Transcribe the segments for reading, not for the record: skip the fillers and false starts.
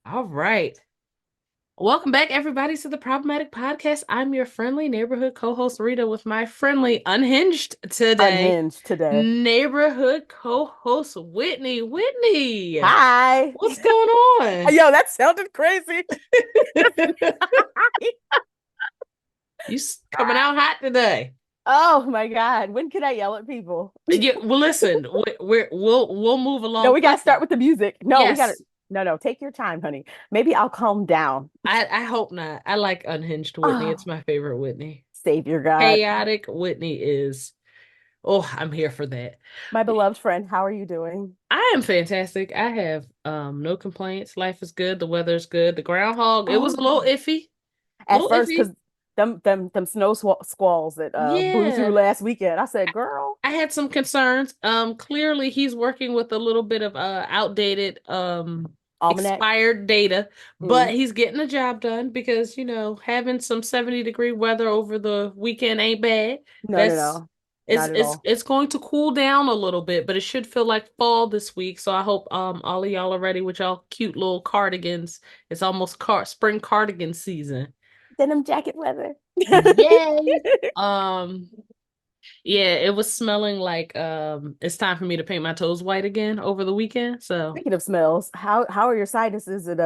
All right. Welcome back, everybody, to the Problematic Podcast. I'm your friendly neighborhood co-host, Rita, with my friendly unhinged today neighborhood co-host, Whitney. Whitney, Hi. what's going on? Yo, that sounded crazy. Coming out hot today. Oh my God. When can I yell at people? Yeah, well, listen, we'll move along. No, we gotta start with the music. No, we gotta Yes. no, take your time, honey. Maybe I'll calm down. I hope not. I like unhinged Whitney. Oh, It's my favorite Whitney. Savior God. Chaotic Whitney is, oh, I'm here for that. My beloved friend, how are you doing? I am fantastic. I have no complaints. Life is good. The weather's good. The groundhog, it was a little Oh, iffy. A at little first, iffy. because them snow squalls that blew through Yeah. last weekend. I said, girl. I had some concerns. Clearly he's working with a little bit of outdated Almanac. expired data, but Mm. he's getting the job done because, having some 70-degree weather over the weekend ain't bad. No, no, That's no. it's Not at it's all. it's going to cool down a little bit, but it should feel like fall this week. So I hope all of y'all are ready with y'all cute little cardigans. It's almost spring cardigan season. Denim jacket weather. Yay! Um yeah, it was smelling like it's time for me to paint my toes white again over the weekend. So Speaking of smells, how are your sinuses at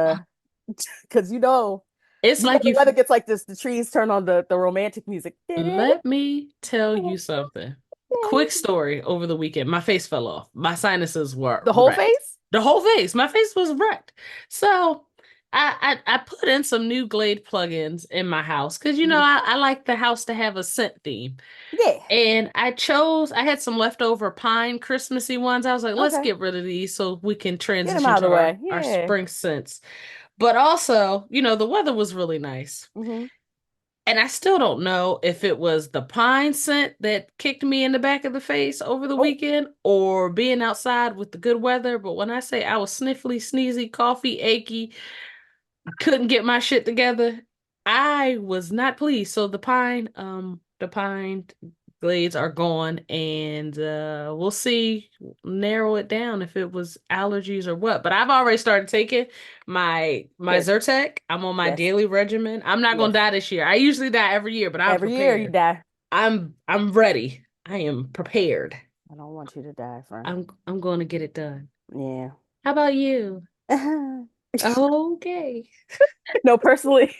because it's like the you weather gets like this, the trees turn on the romantic music. let me tell you something. Quick story over the weekend. My face fell off. My sinuses were The whole wrecked. face? The whole face. My face was wrecked. So I put in some new Glade plugins in my house because Mhm. I like the house to have a scent theme. Yeah. And I had some leftover pine Christmassy ones. I was like, let's Okay. get rid of these so we can Get them transition out of to the way. our Yeah. spring scents. But also, the weather was really nice. Hmm. And I still don't know if it was the pine scent that kicked me in the back of the face over the Oh, weekend or being outside with the good weather. But when I say I was sniffly, sneezy, coughy, achy, couldn't get my shit together, I was not pleased. So the pine glades are gone, and we'll see, narrow it down if it was allergies or what. But I've already started taking my good. Zyrtec. I'm on my Yes. daily regimen. I'm not gonna Yes. die this year. I usually die every year, but I'm Every year you prepared. die. I'm ready. I am prepared. I don't want you to die, friend. I'm going to get it done. Yeah. How about you? Okay. No, personally,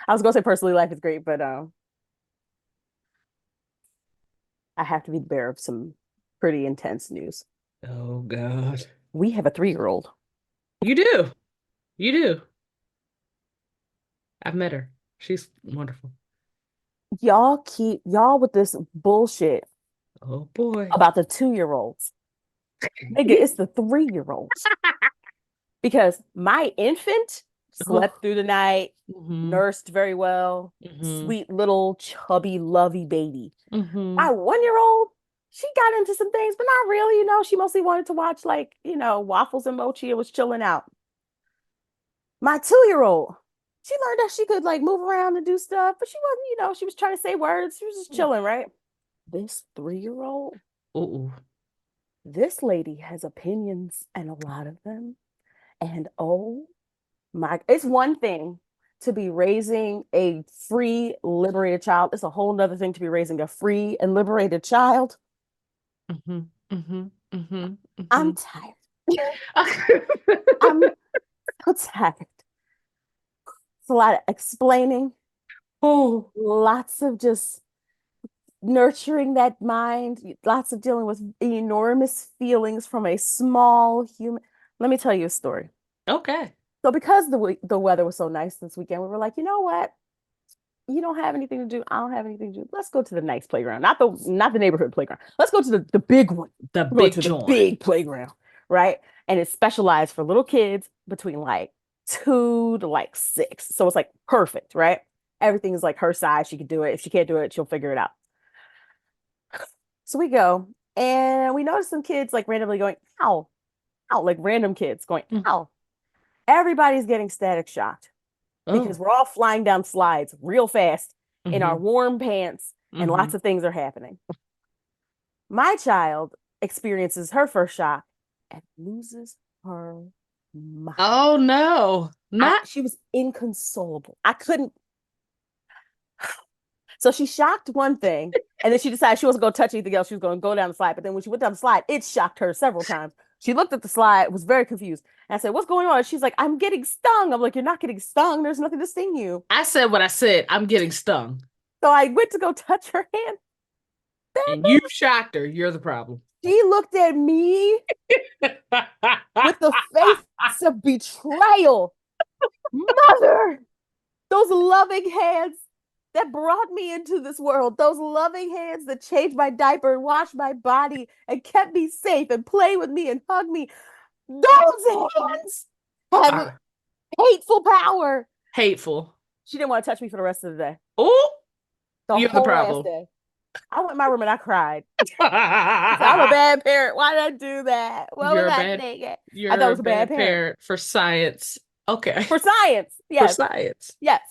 I was gonna say personally life is great, but I have to be the bearer of some pretty intense news. Oh God. We have a 3-year-old. You do. You do. I've met her. She's wonderful. Y'all with this bullshit Oh boy. about the 2-year-olds. Nigga, it's the 3-year-olds. Because my infant Oh. slept through the night, Hmm. nursed very well, Hmm. sweet little chubby, lovey baby. Hmm. My 1-year-old, she got into some things, but not really. She mostly wanted to watch like, waffles and mochi and was chilling out. My 2-year-old, she learned that she could like move around and do stuff, but she wasn't, she was trying to say words. She was just chilling, right? This 3-year-old, Oh. this lady has opinions and a lot of them. And oh it's one thing to be raising a free, liberated child. It's a whole nother thing to be raising a free and liberated child. Hmm. Hmm. Hmm. I'm Hmm. tired. I'm so tired. It's a lot of explaining, Oh. lots of just nurturing that mind, lots of dealing with enormous feelings from a small human. Let me tell you a story. Okay. So, because the weather was so nice this weekend, we were like, you know what? You don't have anything to do. I don't have anything to do. Let's go to the nice playground, not the neighborhood playground. Let's go to the big one. The We're going big to the joint. big playground, right? And it's specialized for little kids between like 2 to like 6. So it's like perfect, right? Everything is like her size. She can do it. If she can't do it, she'll figure it out. So we go. And we noticed some kids like randomly going, ow, ow, like random kids going, Mm. ow. Everybody's getting static shocked because Oh. we're all flying down slides real fast in our Mm-hmm. warm pants and Mm-hmm. lots of things are happening. My child experiences her first shock and loses her mind. Oh no. Not She was inconsolable. I couldn't. So she shocked one thing, and then she decided she wasn't going to touch anything else. She was going to go down the slide. But then when she went down the slide, it shocked her several times. She looked at the slide, was very confused. And I said, "What's going on?" And she's like, "I'm getting stung." I'm like, "You're not getting stung. There's nothing to sting you." I said what I said. I'm getting stung. So I went to go touch her hand. And you shocked her. You're the problem. She looked at me with the face of betrayal. Mother, those loving hands that brought me into this world, those loving hands that changed my diaper and washed my body and kept me safe and played with me and hugged me, those hands have Are hateful power. hateful. She didn't want to touch me for the rest of the day, Oh, the you're the whole ass problem. day. I went in my room and I cried. I said, I'm a bad parent. Why did I do that? What was You're a I bad thinking? I thought you're I a was a bad bad parent. parent for science. Okay. For science. For Yes. science. Yes.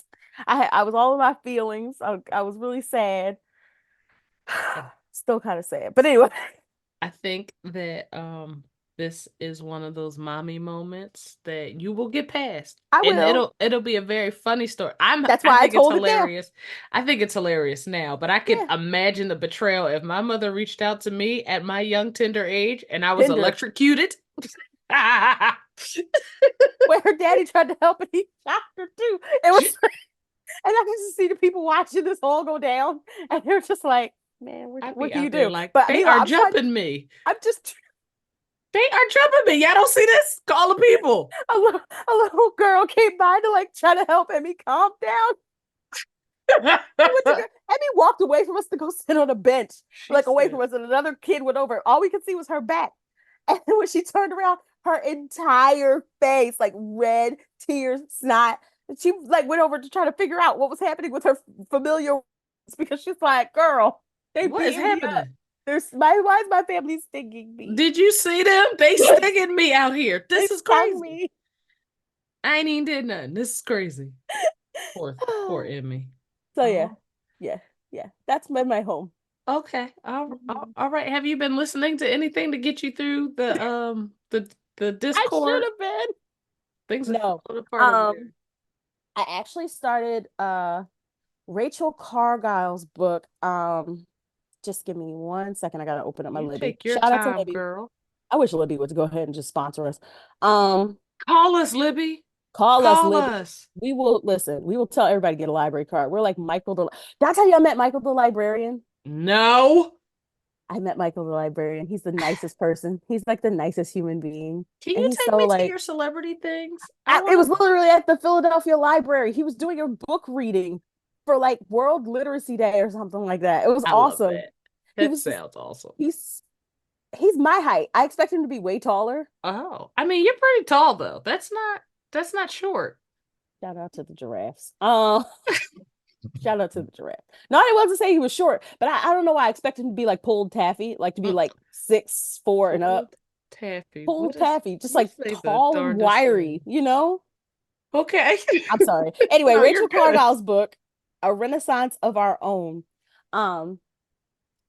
I was all in my feelings. I was really sad. Still kind of sad. But anyway, I think that this is one of those mommy moments that you will get past. I And will. it'll be a very funny story. That's I why I think it's told it there. hilarious. I think it's hilarious now, but I can Yeah. imagine the betrayal if my mother reached out to me at my young tender age and I was Tinder, electrocuted. where her daddy tried to help and he shot her too. It was, and I could just see the people watching this all go down, and they're just like, "Man, I'd what be can you out there do?" like, But they meanwhile, are jumping me. I'm just They are jumping me. Y'all don't see this? Call the people. a little girl came by to like try to help Emmy calm down. He went to go, Emmy walked away from us to go sit on a bench, She like away said, from us, and another kid went over. All we could see was her back. And when she turned around, her entire face, like red, tears, snot. She like went over to try to figure out what was happening with her familiar because she's like, girl, they what is beating me up. happening? There's my why is my family stinging me? Did you see them? They stinging me out here. They This is stung crazy. me. I ain't even did nothing. This is crazy. Poor Emmy. So yeah, Oh, yeah, yeah. That's my home. okay. All right. Have you been listening to anything to get you through the I should Discord? have been. Things are No. falling apart over Um, there. I actually started Rachel Cargile's book. Just give me 1 second. I gotta open up my You Libby. take your Shout out to time, Libby. girl. I wish Libby would go ahead and just sponsor us. Um, Call us, Libby. Call us Call Libby. us. We will listen. We will tell everybody to get a library card. We're like Michael the. Did I tell you I met Michael the librarian? No. I met Michael the librarian. He's the nicest person. He's like the nicest human being, Can and you he's take so me to like. your celebrity things? I It want was to. literally at the Philadelphia Library. He was doing a book reading for like World Literacy Day or something like that. It was I love awesome. that. He That was just sounds awesome. he's he's my height. I expect him to be way taller. Oh, I mean, you're pretty tall though. That's not short. Shout out to the giraffes. Shout out to the giraffe. No, I wasn't saying he was short, but I don't know why I expect him to be like pulled taffy, like to be Mm, like 6'4" and up. pulled taffy. Pulled taffy, just What like say the tall and darndest wiry, thing? you know? Okay. I'm sorry. Anyway, No, you're Rachel good. Cargile's book, A Renaissance of Our Own. Um,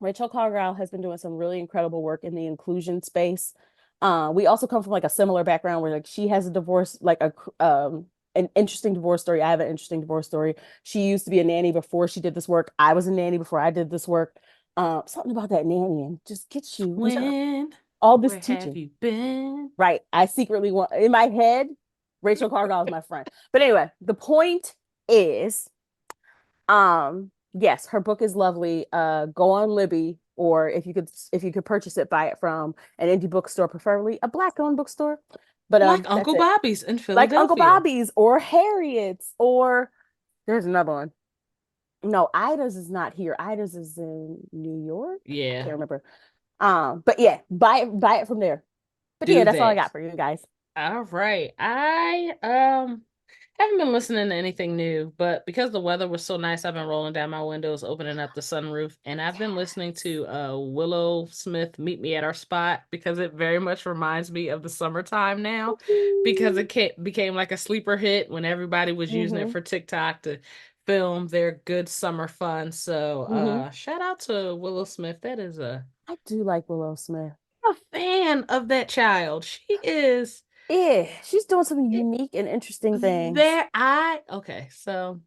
Rachel Cargile has been doing some really incredible work in the inclusion space. We also come from like a similar background where like she has a divorce, like a an interesting divorce story. I have an interesting divorce story. She used to be a nanny before she did this work. I was a nanny before I did this work. Something about that nannying just gets you into When? all this Where have teaching. you been? Right. I secretly want in my head, Rachel Cargile is my friend. But anyway, the point is yes, her book is lovely. Go on Libby, or if you could purchase it, buy it from an indie bookstore, preferably a black owned bookstore. But Like that's Uncle it. Bobby's in Like Uncle Philadelphia. Bobby's or Harriet's, or there's another one. No, Ida's is not here. Ida's is in New York. I Yeah, can't remember. But yeah, buy it from there. But yeah, do that's all I that. got for you guys. All right. Haven't been listening to anything new, but because the weather was so nice, I've been rolling down my windows, opening up the sunroof, and I've been listening to Willow Smith Meet Me at Our Spot because it very much reminds me of the summertime now because it became like a sleeper hit when everybody was using it Mm-hmm. for TikTok to film their good summer fun. So, Mm-hmm. shout out to Willow Smith. That is I do like Willow Smith. a fan of that child. She is Yeah, she's doing some unique and interesting things. okay, so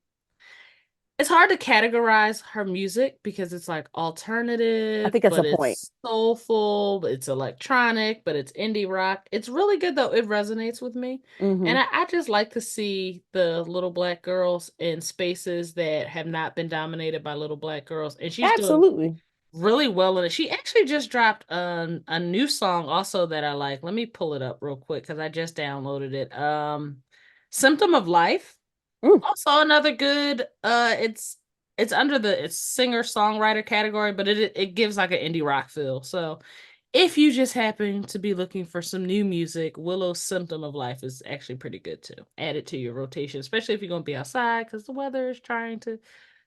it's hard to categorize her music because it's like I alternative, think that's a but point. it's soulful, it's electronic, but it's indie rock. It's really good though. It resonates with me. Mm-hmm. And I just like to see the little black girls in spaces that have not been dominated by little black girls. And she's doing Absolutely. really well in it. She actually just dropped a new song also that I like. Let me pull it up real quick because I just downloaded it. Symptom of Life. Mm. Also another good it's under the it's singer-songwriter category, but it gives like an indie rock feel. So if you just happen to be looking for some new music, Willow's Symptom of Life is actually pretty good too. Add it to your rotation, especially if you're gonna be outside because the weather is trying to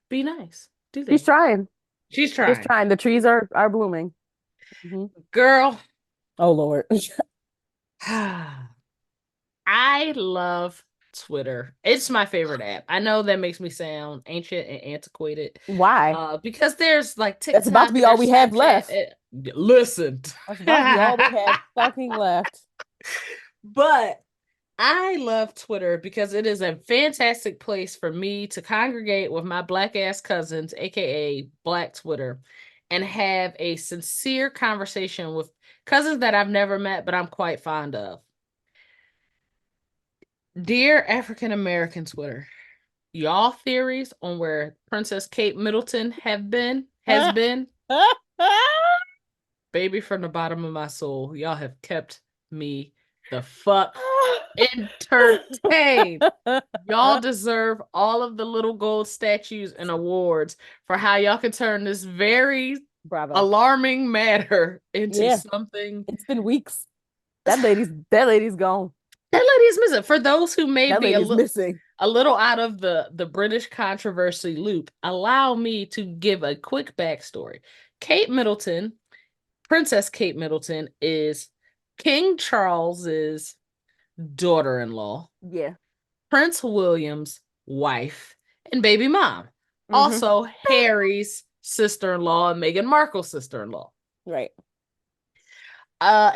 be nice. Do She's they? trying. She's She's trying. trying. The trees are blooming. Hmm. Girl, Oh Lord. I love Twitter. It's my favorite app. I know that makes me sound ancient and antiquated. Why? Because there's like That's about to TikTok be and all there's we have Snapchat. left. Listen. That's about to be all we have fucking left. But I love Twitter because it is a fantastic place for me to congregate with my black ass cousins, aka Black Twitter, and have a sincere conversation with cousins that I've never met, but I'm quite fond of. Dear African American Twitter, y'all theories on where Princess Kate Middleton has been, baby, from the bottom of my soul, y'all have kept me the fuck entertained. Y'all deserve all of the little gold statues and awards for how y'all can turn this very Bravo. alarming matter into Yeah, something. it's been weeks. That lady's gone. That lady is missing. For those who may That be lady's missing. a little out of the British controversy loop, allow me to give a quick backstory. Kate Middleton, Princess Kate Middleton, is King Charles's daughter-in-law, Yeah. Prince William's wife, and baby mom. Mm-hmm. Also, Harry's sister-in-law and Meghan Markle's sister-in-law. Right.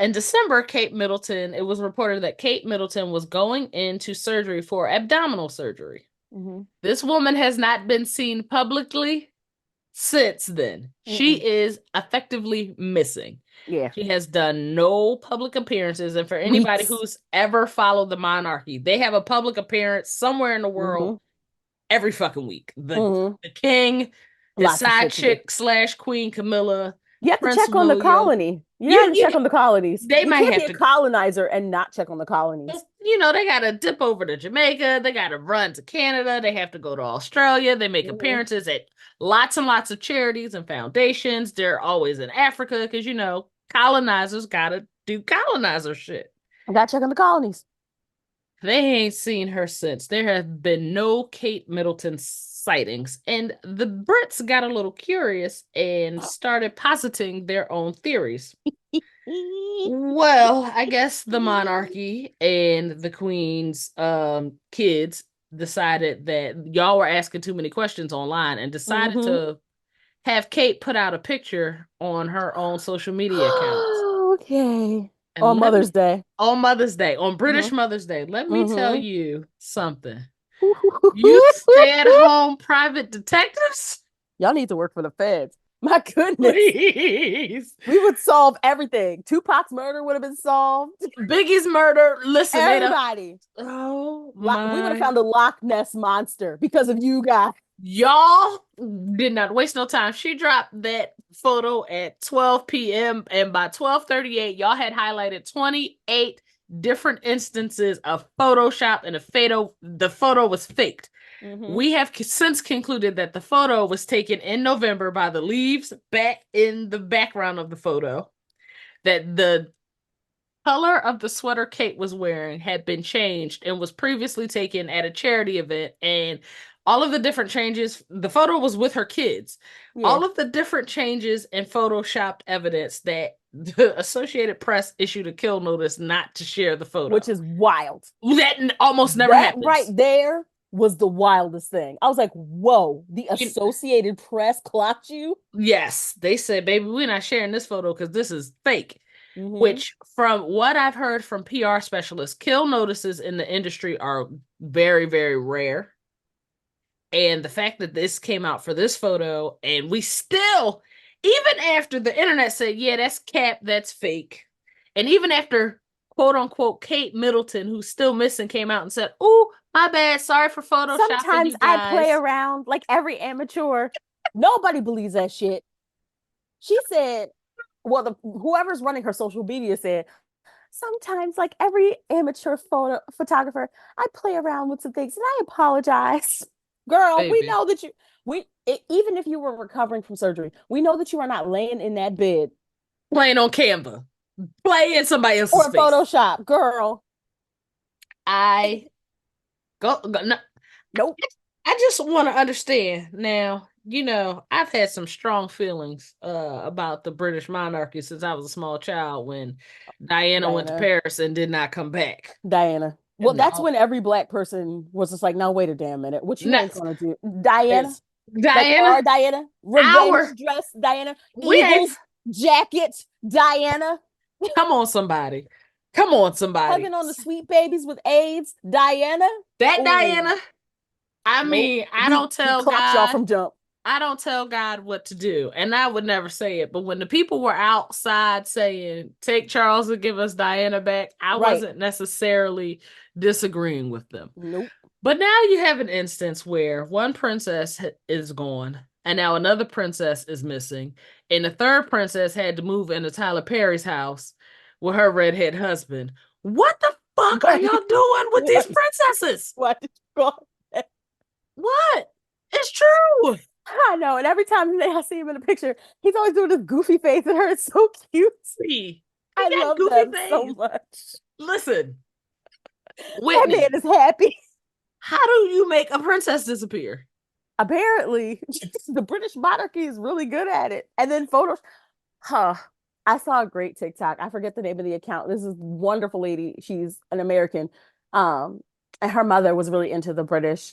In December, it was reported that Kate Middleton was going into surgery for abdominal surgery. Mm-hmm. This woman has not been seen publicly since then. She Mm-mm. is effectively missing. Yeah. She has done no public appearances. And for anybody Weeks. who's ever followed the monarchy, they have a public appearance somewhere in the world Mm-hmm. every fucking week. Mm-hmm. The king, his Lots of side shit to do. chick slash Queen Camilla, You have to Prince check on the William. colony. You have to You check on the colonies. they You might can't be have a to, colonizer and not check on the colonies. they got to dip over to Jamaica. They got to run to Canada. They have to go to Australia. They make Mm-hmm. appearances at lots and lots of charities and foundations. They're always in Africa because, colonizers got to do colonizer shit. I gotta check on the colonies. They ain't seen her since. There have been no Kate Middleton sightings. And the Brits got a little curious and started positing their own theories. Well, I guess the monarchy and the queen's kids decided that y'all were asking too many questions online and decided Mm-hmm. to have Kate put out a picture on her own social media accounts. Okay. And On let me Mother's Day. on Mother's Day, on British Mm-hmm. Mother's Day, let me tell Mm-hmm. you something. You stay-at-home private detectives, Y'all need to work for the feds. My goodness. please. We would solve everything. Tupac's murder would have been solved. Biggie's murder. Listen, they don't. Everybody. Oh We would have my. found a Loch Ness monster because of you guys. Y'all did not waste no time. She dropped that photo at 12 p.m. and by 12:38, y'all had highlighted 28 different instances of Photoshop and the photo was faked. Mm-hmm. We have since concluded that the photo was taken in November by the leaves back in the background of the photo. That the color of the sweater Kate was wearing had been changed and was previously taken at a charity event. And all of the different changes, the photo was with her kids. Yeah, All of the different changes and photoshopped evidence that the Associated Press issued a kill notice not to share the photo. which is wild. That almost never That right happens. there was the wildest thing. I was like, whoa, the You, Associated Press clocked you. yes, they said, baby, we're not sharing this photo because this is fake. Mm-hmm. Which, from what I've heard from PR specialists, kill notices in the industry are very, very rare. And the fact that this came out for this photo, and we still, even after the internet said, yeah, that's cap, that's fake. And even after quote unquote Kate Middleton, who's still missing, came out and said, oh, my bad, sorry for photoshopping Sometimes you I play guys. around like every amateur. Nobody believes that shit. She said, well, whoever's running her social media said, sometimes, like every amateur photographer, I play around with some things and I apologize. Girl, we Baby. know that even if you were recovering from surgery, we know that you are not laying in that bed Playing on Canva, play in somebody else's or face. Photoshop. Girl, I go no, nope. I just want to understand now. I've had some strong feelings about the British monarchy since I was a small child when Diana went to Diana, Paris and did not come back. Diana. Well, that's No, when every black person was just like, no, wait a damn minute. What you ain't not gonna do? Diana, it's like our Diana. Diana, revenge Our dress, Diana, we ain't Eagles jacket, Diana, come on somebody, come on somebody. hugging on the sweet babies with AIDS, Diana. That Oh, Diana. I nope. mean, We clocked y'all from jump. I don't tell God what to do, and I would never say it. But when the people were outside saying, "Take Charles and give us Diana back," I Right. wasn't necessarily disagreeing with them. Nope. But now you have an instance where one princess is gone, and now another princess is missing, and the third princess had to move into Tyler Perry's house with her redhead husband. What the fuck are What did y'all doing with these what princesses? what did you call that? What? It's true. I know. And every time I see him in a picture, he's always doing this goofy face at her. It's so cute. He I got love goofy them so face. much. Listen, That Whitney, man is happy. how do you make a princess disappear? Apparently, the British monarchy is really good at it. And then photos, huh? I saw a great TikTok. I forget the name of the account. This is a wonderful lady. She's an American. Um, and her mother was really into the British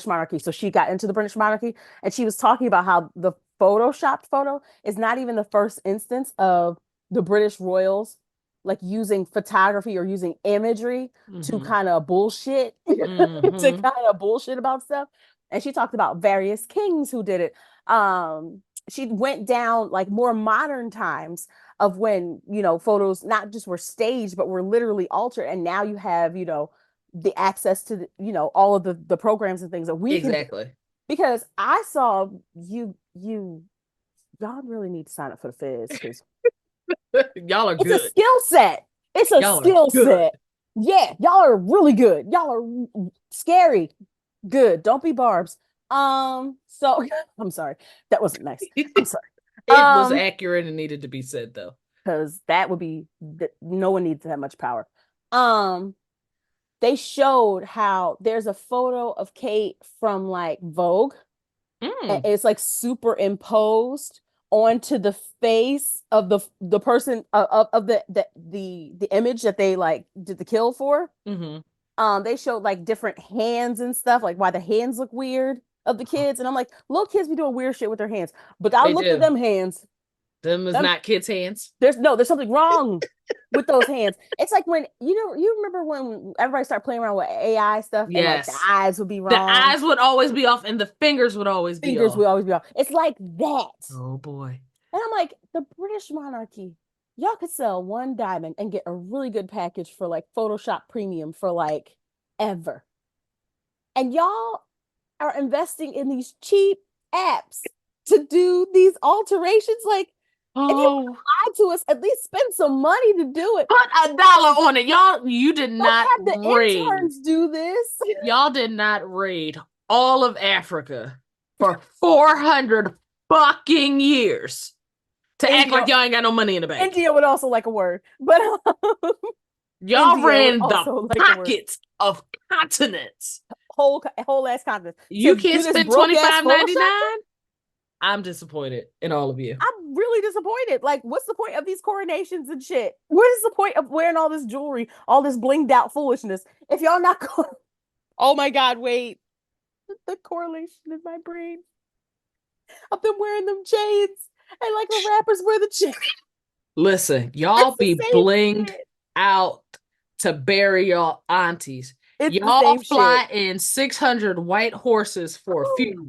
monarchy. So she got into the British monarchy, and she was talking about how the photoshopped photo is not even the first instance of the British royals like using photography or using imagery to Mm-hmm. kind of bullshit to Mm-hmm. kind of bullshit about stuff. And she talked about various kings who did it. She went down like more modern times of when photos not just were staged but were literally altered, and now you have the access to all of the programs and things that we can do. Exactly. Because I saw y'all really need to sign up for the feds because Y'all are it's a good. skill set. It's a Y'all are skill good. set. Yeah, y'all are really good. Y'all are scary. Good. Don't be barbs. So I'm sorry. That wasn't nice. I'm sorry. It was accurate and needed to be said, though. Because that would be no one needs that much power. Um, they showed how there's a photo of Kate from like Vogue, and Mm. it's like superimposed onto the face of the person of the image that they like did the kill for. Mm-hmm. They showed like different hands and stuff, like why the hands look weird of the kids, and I'm like, little kids be doing weird shit with their hands, but I They looked at do. them hands. Them is Them not kids' hands. there's something wrong with those hands. It's like when you remember when everybody started playing around with AI stuff and like the Yes. eyes would be The wrong, eyes would always be off and the fingers would always be fingers off. would always be wrong. It's like that. Oh boy. And I'm like, the British monarchy, y'all could sell one diamond and get a really good package for like Photoshop premium for like ever. And y'all are investing in these cheap apps to do these alterations. Like, if you Oh, want to lie to us, at least spend some money to do it. put $1 on it. Y'all, you did Don't not have the raid. interns do this. Y'all did not raid all of Africa for 400 fucking years. To act India, like y'all ain't got no money in the bank. India would also like a word, but Y'all India would ran the also like a word. pockets of continents. Whole ass continent You to can't do this spend broke twenty ass five photo ninety shoot. nine. I'm disappointed in all of you. I'm really disappointed. Like, what's the point of these coronations and shit? What is the point of wearing all this jewelry, all this blinged out foolishness, if y'all not going? Oh my god, wait, the correlation in my brain of them wearing them chains and like the rappers wear the chains. Listen, y'all It's the be same blinged shit. out to bury y'all aunties. It's the Y'all same shit. fly in 600 white horses for a Ooh, funeral.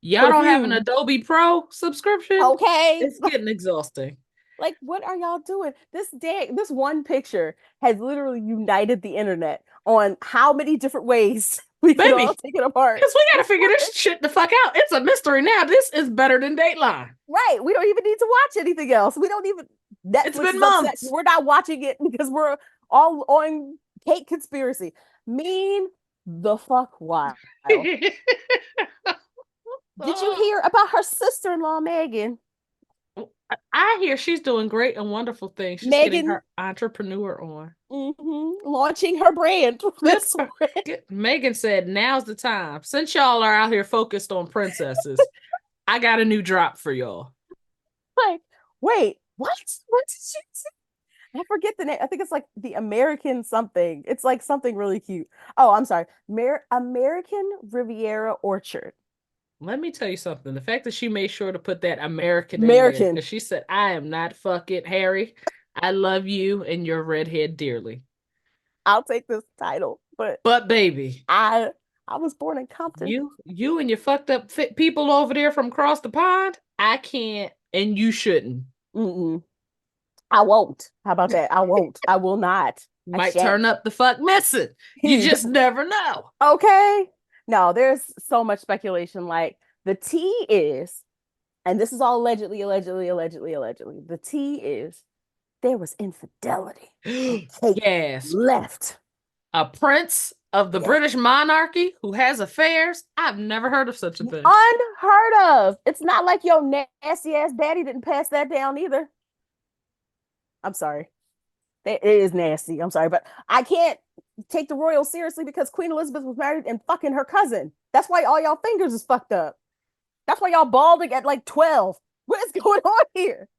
Y'all for the don't have an few. Adobe Pro subscription? Okay. It's getting exhausting. Like, what are y'all doing? This one picture has literally united the internet on how many different ways we could all Baby, take it apart. because we got This to figure one this picture. shit the fuck out. It's a mystery now. This is better than Dateline. Right. We don't even need to watch anything else. We don't even It's Netflix been is upset. months. We're not watching it because we're all on Kate conspiracy. Mean the fuck wild. Did you hear about her sister-in-law, Megan? I hear she's doing great and wonderful things. She's getting Megan her entrepreneur on. launching her brand Good this for way. good. Megan said, "Now's the time. Since y'all are out here focused on princesses, I got a new drop for y'all." Like, wait, what? What did she say? I forget the name. I think it's like the American something. It's like something really cute. Oh, I'm sorry. American Riviera Orchard. Let me tell you something. The fact that she made sure to put that American in there, American. because she said, "I am not fucking Harry. I love you and your redhead dearly." I'll take this title, but But baby, I I was born in Compton. you and your fucked up fit people over there from across the pond, I can't, and you shouldn't. Mm-mm. I won't. How about that? I won't. I will not. You I might turn shan't. up the fuck missing. You just never know. Okay. No, there's so much speculation. Like the tea is, and this is all allegedly. The tea is there was infidelity and Kate Yes, left. a prince of the Yeah. British monarchy who has affairs. I've never heard of such a thing. Unheard of. It's not like your nasty ass daddy didn't pass that down either. I'm sorry. It is nasty. I'm sorry, but I can't take the royals seriously because Queen Elizabeth was married and fucking her cousin. That's why all y'all fingers is fucked up. That's why y'all balding at like 12. What is going on here?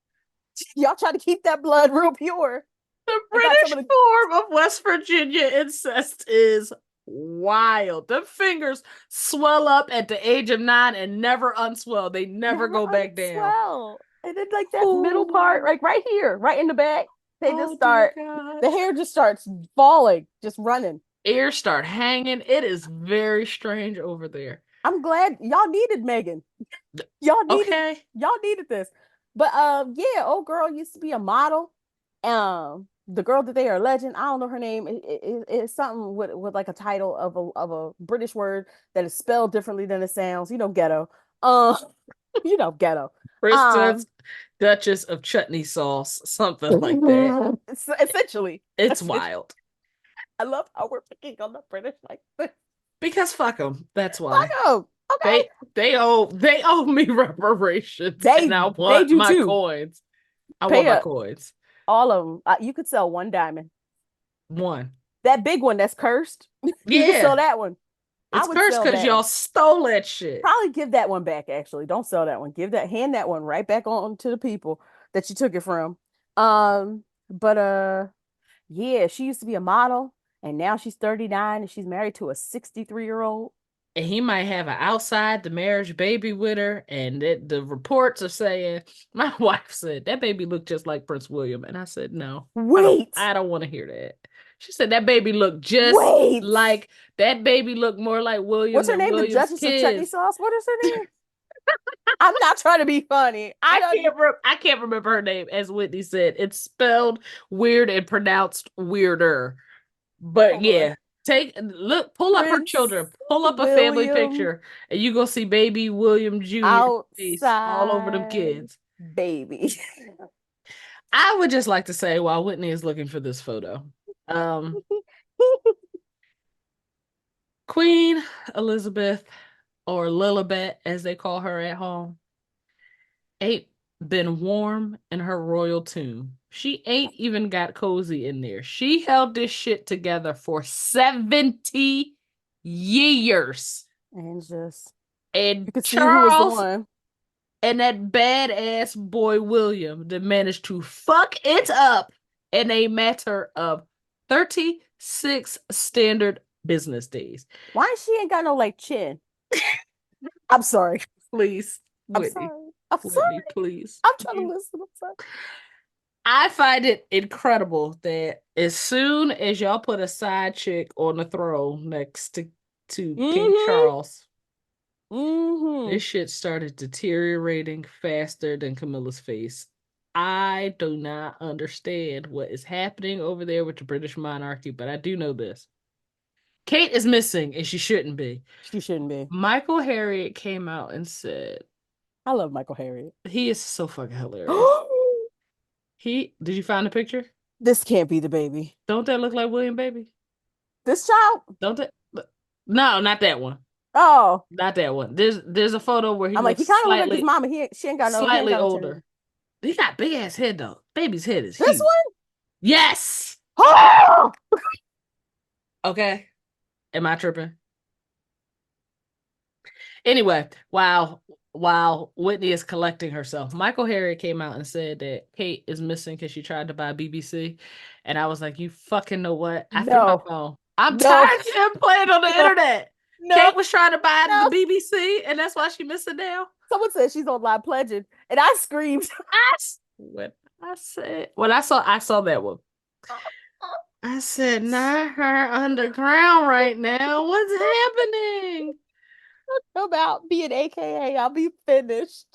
Y'all try to keep that blood real pure. The I got some British of the form of West Virginia incest is wild. The fingers swell up at the age of 9 and never unswell. They never never go back down. unswell. And then like that middle part, Oh, like right here, right in the back, they just oh dear start God. the hair just starts falling, just running. Ears start hanging. It is very strange over there. I'm glad y'all needed Megan. Y'all needed Okay. y'all needed this. But yeah, old girl used to be a model. The girl that they are alleging, I don't know her name. It's something with like a title of a British word that is spelled differently than it sounds. You know, ghetto. Um, ghetto. Princess Um, Duchess of Chutney Sauce, something like that. essentially, It's essentially. wild. I love how we're picking on the British like this. Because fuck them. That's Fuck why. them. Okay. They owe me reparations and I They want do my too. coins. I want Pay my up coins. all of them. You could sell one diamond. One. That big one that's cursed, you could sell Yeah. that one. I It's would cursed sell because that y'all one. stole that shit. Probably give that one back, actually. Don't sell that one. Hand that one right back on to the people that you took it from. But yeah, she used to be a model and now she's 39 and she's married to a 63-year-old. And he might have an outside the marriage baby with her. And the reports are saying, my wife said that baby looked just like Prince William. And I said, no, Wait, I don't want to hear that. She said that baby looked just wait. like that baby looked more like William What's her than name? The William's Duchess of Chutney kids. Sauce? What is her name? I'm not trying to be funny. I can't remember her name. As Whitney said, it's spelled weird and pronounced weirder. But Hold on. yeah, pull up her Prince children, pull up a family William picture, and you go see baby William Jr.'s face all over them outside kids. baby. I would just like to say while Whitney is looking for this photo, um, Queen Elizabeth or Lilibet, as they call her at home, ain't been warm in her royal tomb. She ain't even got cozy in there. She held this shit together for 70 years. And just you And could see who was the Charles one. and that badass boy William that managed to fuck it up in a matter of 36 standard business days. Why she ain't got no like chin? I'm sorry. Please, I'm Whitney. sorry. I'm Whitney, sorry. please. I'm trying to You listen. I'm sorry. I find it incredible that as soon as y'all put a side chick on the throne next to King Mm-hmm. Charles, this Mm-hmm. shit started deteriorating faster than Camilla's face. I do not understand what is happening over there with the British monarchy, but I do know this. Kate is missing and she shouldn't be. She shouldn't be. Michael Harriot came out and said I love Michael Harriet. he is so fucking hilarious. He did you find the picture? This can't be the baby. Don't that look like William Baby? This child? Don't that? No, not that one. Oh. Not that one. There's a photo where he I'm like, looks he kind of look like his mama. He ain't slightly got no chin. older. He got big ass head though. Baby's head is This huge. one? Yes. Oh! Okay. Am I tripping? Anyway, while Whitney is collecting herself, Michael Harriot came out and said that Kate is missing because she tried to buy BBC. And I was like, you fucking know what? I threw my No. phone. I'm No. tired of him playing on the No. internet. No. Kate was trying to buy the No. BBC, and that's why she missing now. Someone said she's online pledging, and I screamed. What I said when I saw that one. I said, not her underground right now. What's happening? About being AKA, I'll be finished.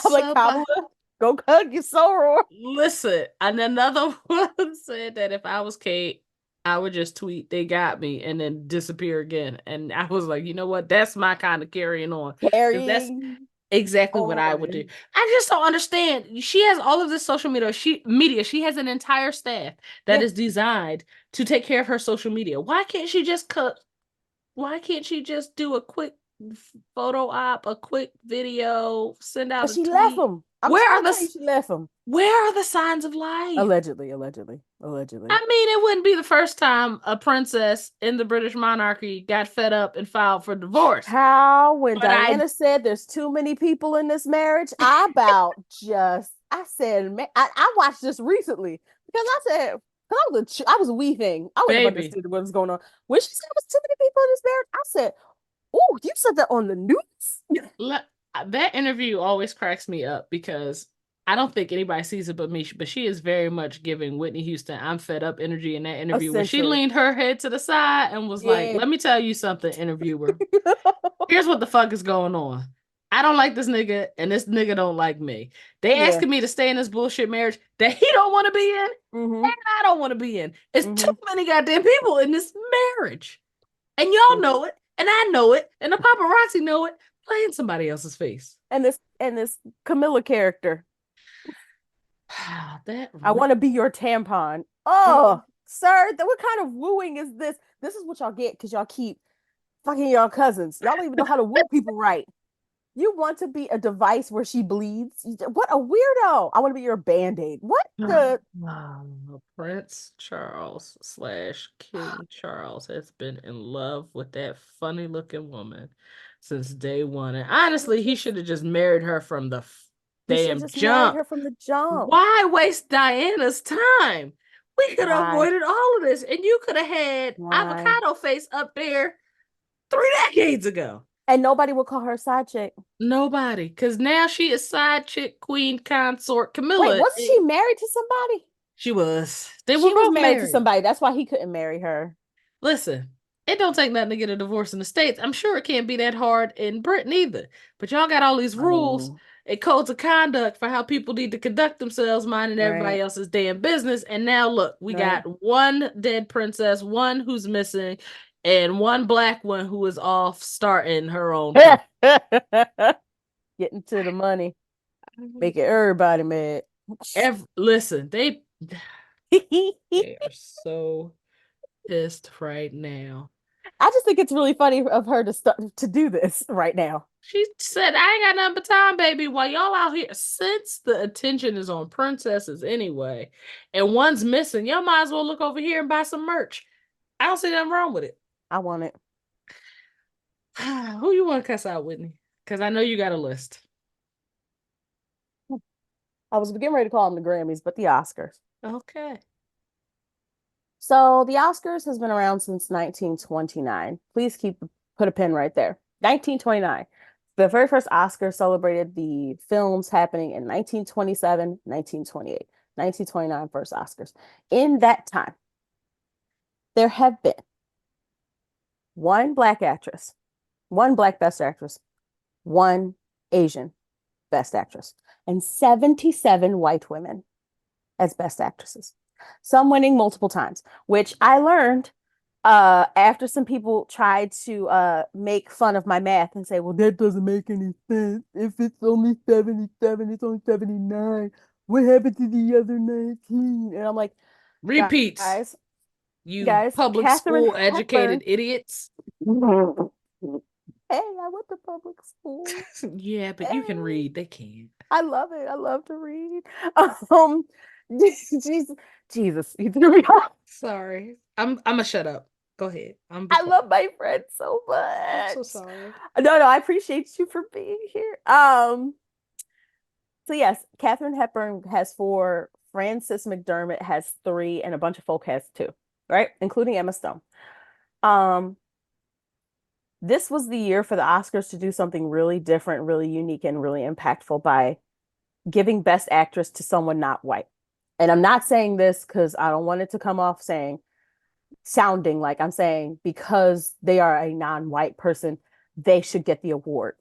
I'm like, Somebody Kamala, go hug your soror. listen. And another one said that if I was Kate, I would just tweet they got me and then disappear again. And I was like, you know what? That's my kind of carrying on. Because that's Carrying exactly what I would do. on. I just don't understand. She has all of this social media. She has an entire staff that Yeah. is designed to take care of her social media. Why can't she just cut? Why can't she just do a quick photo op, a quick video, send out But a she left tweet? him. I'm Where trying are to tell you, the she left him. where are the signs of life? Allegedly, allegedly, allegedly. I mean, it wouldn't be the first time a princess in the British monarchy got fed up and filed for divorce. How when But I Diana said there's too many people in this marriage, I said, man, I watched this recently because I said, because I was a wee thing. I wouldn't have baby, understood what was going on. When she said it was too many people in this marriage, I said, oh, you said that on the news? that interview always cracks me up because I don't think anybody sees it but me. But she is very much giving Whitney Houston "I'm fed up" energy in that interview, where she Essentially. leaned her head to the side and was like, Yeah. "Let me tell you something, interviewer. Here's what the fuck is going on. I don't like this nigga, and this nigga don't like me. They Yeah. asking me to stay in this bullshit marriage that he don't want to be in, Mm-hmm. and I don't want to be in. It's too Mm-hmm. many goddamn people in this marriage, and y'all Mm-hmm. know it, and I know it, and the paparazzi know it. Play in somebody else's face. And this Camilla character. That I really. want to be your tampon. Oh, sir, what kind of wooing is this? This is what y'all get because y'all keep fucking your cousins. Y'all don't even know how to woo people right. You want to be a device where she bleeds? What a weirdo. I want to be your band-aid. What the? Prince Charles slash King Charles has been in love with that funny looking woman since day one. And honestly, he should have just married her from the He should have damn just married jump. her from the jump. Why waste Diana's time? We could have Why? avoided all of this, and you could have had Why? Avocado Face up there 3 decades ago. And nobody would call her a side chick. Nobody, because now she is side chick, queen consort Wait, Camilla. wasn't she married to somebody? She was. They were She was both married to married. somebody. That's why he couldn't marry her. Listen, it don't take nothing to get a divorce in the States. I'm sure it can't be that hard in Britain either. But y'all got all these I rules mean, and codes of conduct for how people need to conduct themselves, minding everybody right, else's damn business. And now look, we right. got one dead princess, one who's missing, and one black one who is off starting her own company. Getting to the money, making everybody mad. Listen, they are so pissed right now. I just think it's really funny of her to start to do this right now. She said, I ain't got nothing but time, baby, while y'all out here. Since the attention is on princesses anyway, and one's missing, y'all might as well look over here and buy some merch. I don't see nothing wrong with it. I want it. Who you want to cuss out, Whitney? Because I know you got a list. I was getting ready to call them the Grammys, but the Oscars. Okay. So the Oscars has been around since 1929. Please put a pin right there. 1929. The very first Oscar celebrated the films happening in 1927, 1928. 1929 first Oscars. In that time, there have been one black actress, one black best actress, one Asian best actress, and 77 white women as best actresses. Some winning multiple times, which I learned after some people tried to make fun of my math and say, well, that doesn't make any sense. If it's only 77, it's only 79. What happened to the other 19? And I'm like, Repeats, guys, you guys, public Katharine school educated Hepburn. idiots. Hey, I went to public school. Yeah, but you can Hey, read. They can't. I love it. I love to read. Um, Jesus, Jesus, you threw me off. Sorry. I'm gonna shut up. Go ahead. I'm be I quiet. love my friend so I'm so much. sorry. No, I appreciate you for being here. So yes, Katharine Hepburn has four, Frances McDermott has three, and a bunch of folk has two, right? Including Emma Stone. Um, this was the year for the Oscars to do something really different, really unique, and really impactful by giving Best Actress to someone not white. And I'm not saying this because I don't want it to come off sounding like I'm saying because they are a non-white person, they should get the award.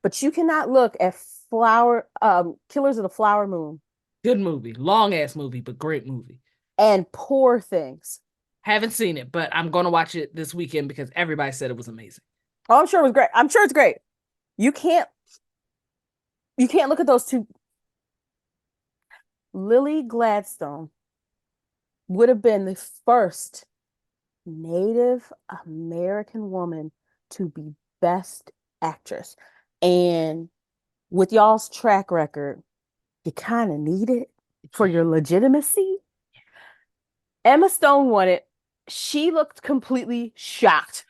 But you cannot look at Killers of the Flower Moon Good movie. Long ass movie, but great movie. and Poor Things. Haven't seen it, but I'm gonna watch it this weekend because everybody said it was amazing. Oh, I'm sure it was great. I'm sure it's great. You can't you can't look at those two. Lily Gladstone would have been the first Native American woman to be Best Actress. And with y'all's track record, you kind of need it for Yeah. your legitimacy. Emma Stone won it. She looked completely shocked.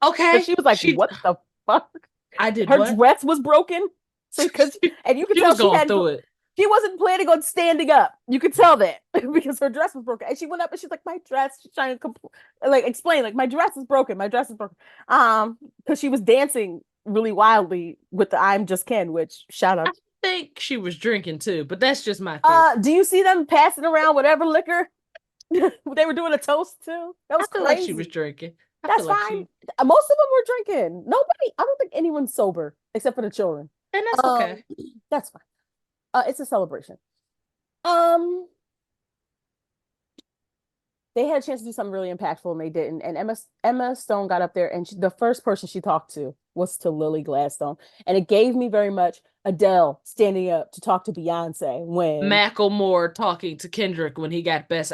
Okay. She was like, She what the fuck? I did Her what? dress was broken. So because and you could She tell was going through it. she wasn't planning on standing up. You could tell that because her dress was broken. And she went up and she's like, my dress, she's trying to like explain, like, my dress is broken. My dress is broken. Because she was dancing really wildly with the I'm Just Ken, which shout I out. think she was drinking too, but that's just my theory. Do you see them passing around whatever liquor? They were doing a toast too. That I was feel like she was crazy. drinking. I feel That's like fine. she, Most of them were drinking. Nobody, I don't think anyone's sober except for the children. and that's Um, okay. that's fine. It's a celebration. Um, they had a chance to do something really impactful and they didn't. And Emma Stone got up there and the first person she talked to was to Lily Gladstone. And it gave me very much Adele standing up to talk to Beyonce when Macklemore talking to Kendrick when he got best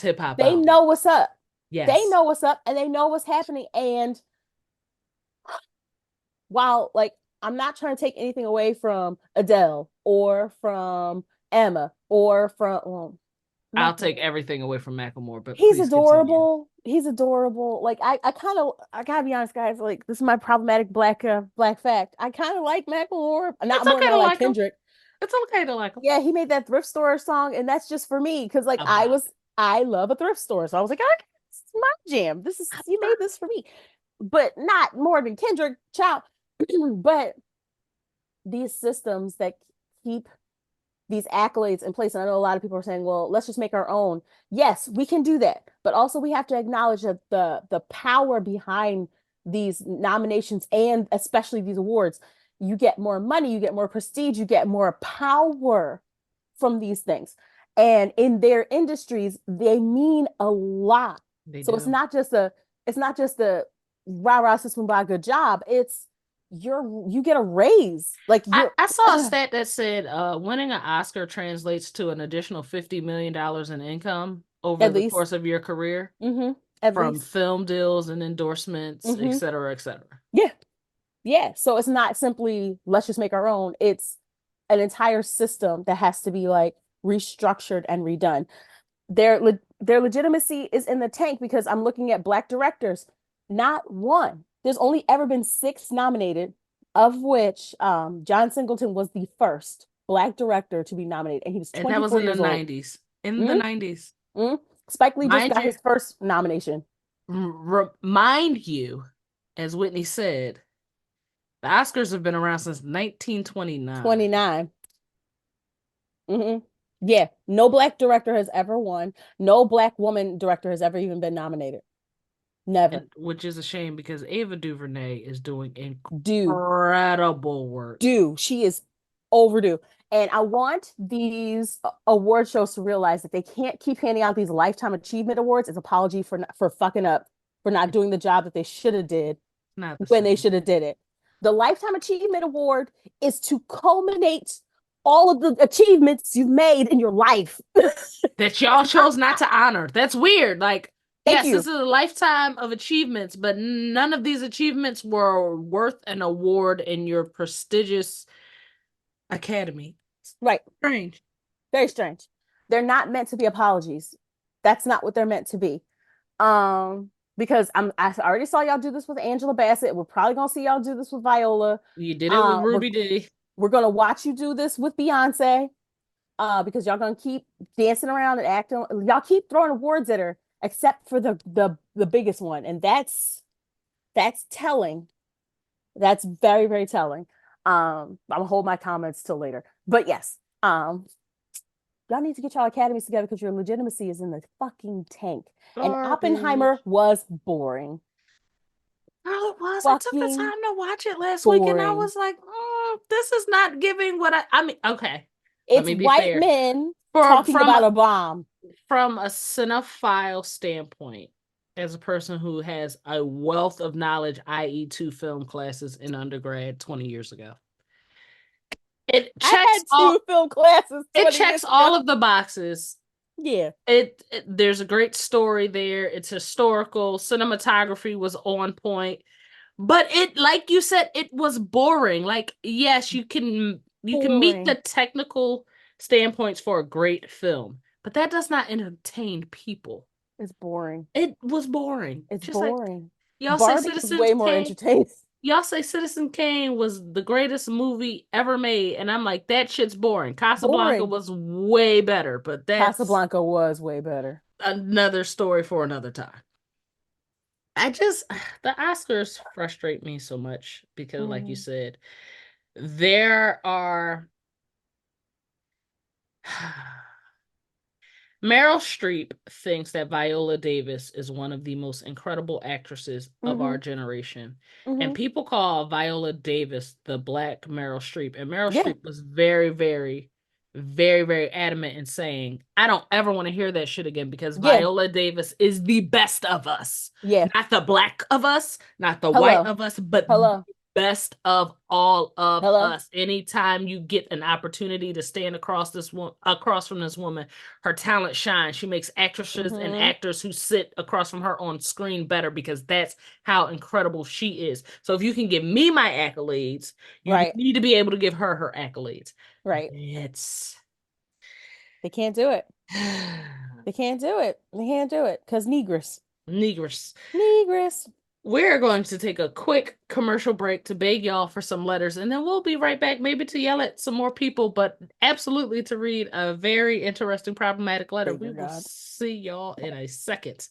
hip hop they album. know what's up. They Yes. know what's up and they know what's happening. And while like I'm not trying to take anything away from Adele or from Emma or from I'll take Macklemore. everything away from Macklemore, but He's please continue. adorable. He's adorable. Like I gotta be honest, guys. Like this is my problematic black fact. I kind of like Macklemore, not It's more than okay I to like like him. Kendrick. It's okay to like him. Yeah, he made that thrift store song, and that's just for me because like A bop. I love a thrift store, so I was like, okay, this is my jam. This is A you made bop. this for me, but not more than Kendrick, child. But these systems that keep these accolades in place. And I know a lot of people are saying, well, let's just make our own. Yes, we can do that. But also we have to acknowledge that the power behind these nominations and especially these awards, you get more money, you get more prestige, you get more power from these things. And in their industries, they mean a lot. They So do. it's not just a rah rah system by good job. It's you get a raise. Like I saw a stat that said winning an Oscar translates to an additional $50 million in income over at the least. course of your career. Mm-hmm. Every from film deals and endorsements, et mm-hmm. cetera, et cetera. Yeah. Yeah. So it's not simply let's just make our own. It's an entire system that has to be like restructured and redone. Their legitimacy is in the tank because I'm looking at black directors. Not one. There's only ever been six nominated, of which John Singleton was the first black director to be nominated, and he was And that was 24 in the years old. 90s. In the Mm, 90s. mm. Spike Lee just Mind got you, his first nomination. mind you, as Whitney said, the Oscars have been around since 1929. 29. Hmm. Yeah, no black director has ever won. No black woman director has ever even been nominated. Never. And which is a shame because Ava DuVernay is doing Do. incredible work. Do. She is overdue. And I want these award shows to realize that they can't keep handing out these lifetime achievement awards as apology for fucking up, for not doing the job that they should have did Not the when they same. should have did it. The lifetime achievement award is to culminate all of the achievements you've made in your life. That y'all chose not to honor. That's weird. Like, Thank yes, this you. is a lifetime of achievements, but none of these achievements were worth an award in your prestigious academy. Right. Strange. Very strange. They're not meant to be apologies. That's not what they're meant to be. Because I already saw y'all do this with Angela Bassett. We're probably gonna see y'all do this with Viola. You did it with We're Ruby D. gonna watch you do this with Beyonce. Because y'all gonna keep dancing around and acting. Y'all keep throwing awards at her, except for the biggest one, and that's telling. That's very, very telling. I'm gonna hold my comments till later. But yes, y'all need to get y'all academies together because your legitimacy is in the fucking tank. And Oppenheimer Garbage. was boring. Girl, it was. I took the Fucking time to watch it last week and I boring. was like, this is not giving what I mean, okay. Let It's me be white fair. men For talking about a bomb. from a cinephile standpoint, as a person who has a wealth of knowledge, i.e., two film classes in undergrad 20 years ago, it I checks had two film classes it 20 years checks ago. all of the boxes. Yeah, There's a great story there. It's historical. Cinematography was on point. But it, like you said, it was boring. Like, yes, you can meet the boring. technical standpoints for a great film, but that does not entertain people. It's boring. It was boring. It's Just like boring. y'all say Barbie was Citizen way more Kane. entertaining. Y'all say Citizen Kane was the greatest movie ever made, and I'm like, that shit's boring. Casablanca Boring. was way better, but that's Casablanca was way better. another story for another time. I just the Oscars frustrate me so much because, like you Mhm. said, there are Meryl Streep thinks that Viola Davis is one of the most incredible actresses of our Mhm. generation. And Mhm. people call Viola Davis the Black Meryl Streep. And Meryl Yeah. Streep was very, very, very, very adamant in saying, I don't ever want to hear that shit again because Yeah. Viola Davis is the best of us. Yeah. Not the black of us, not the white Hello. of us, but Hello. best of all of Hello. us. Anytime you get an opportunity to stand across from this woman, her talent shines. She makes actresses and Mhm. actors who sit across from her on screen better because that's how incredible she is. So if you can give me my accolades, you Right. need to be able to give her her accolades. Right. It's They can't do it. They can't do it. They can't do it because Negress. Negress. Negress. We're going to take a quick commercial break to beg y'all for some letters, and then we'll be right back, maybe to yell at some more people, but absolutely to read a very interesting, problematic letter. We Savior will God. see y'all in a second.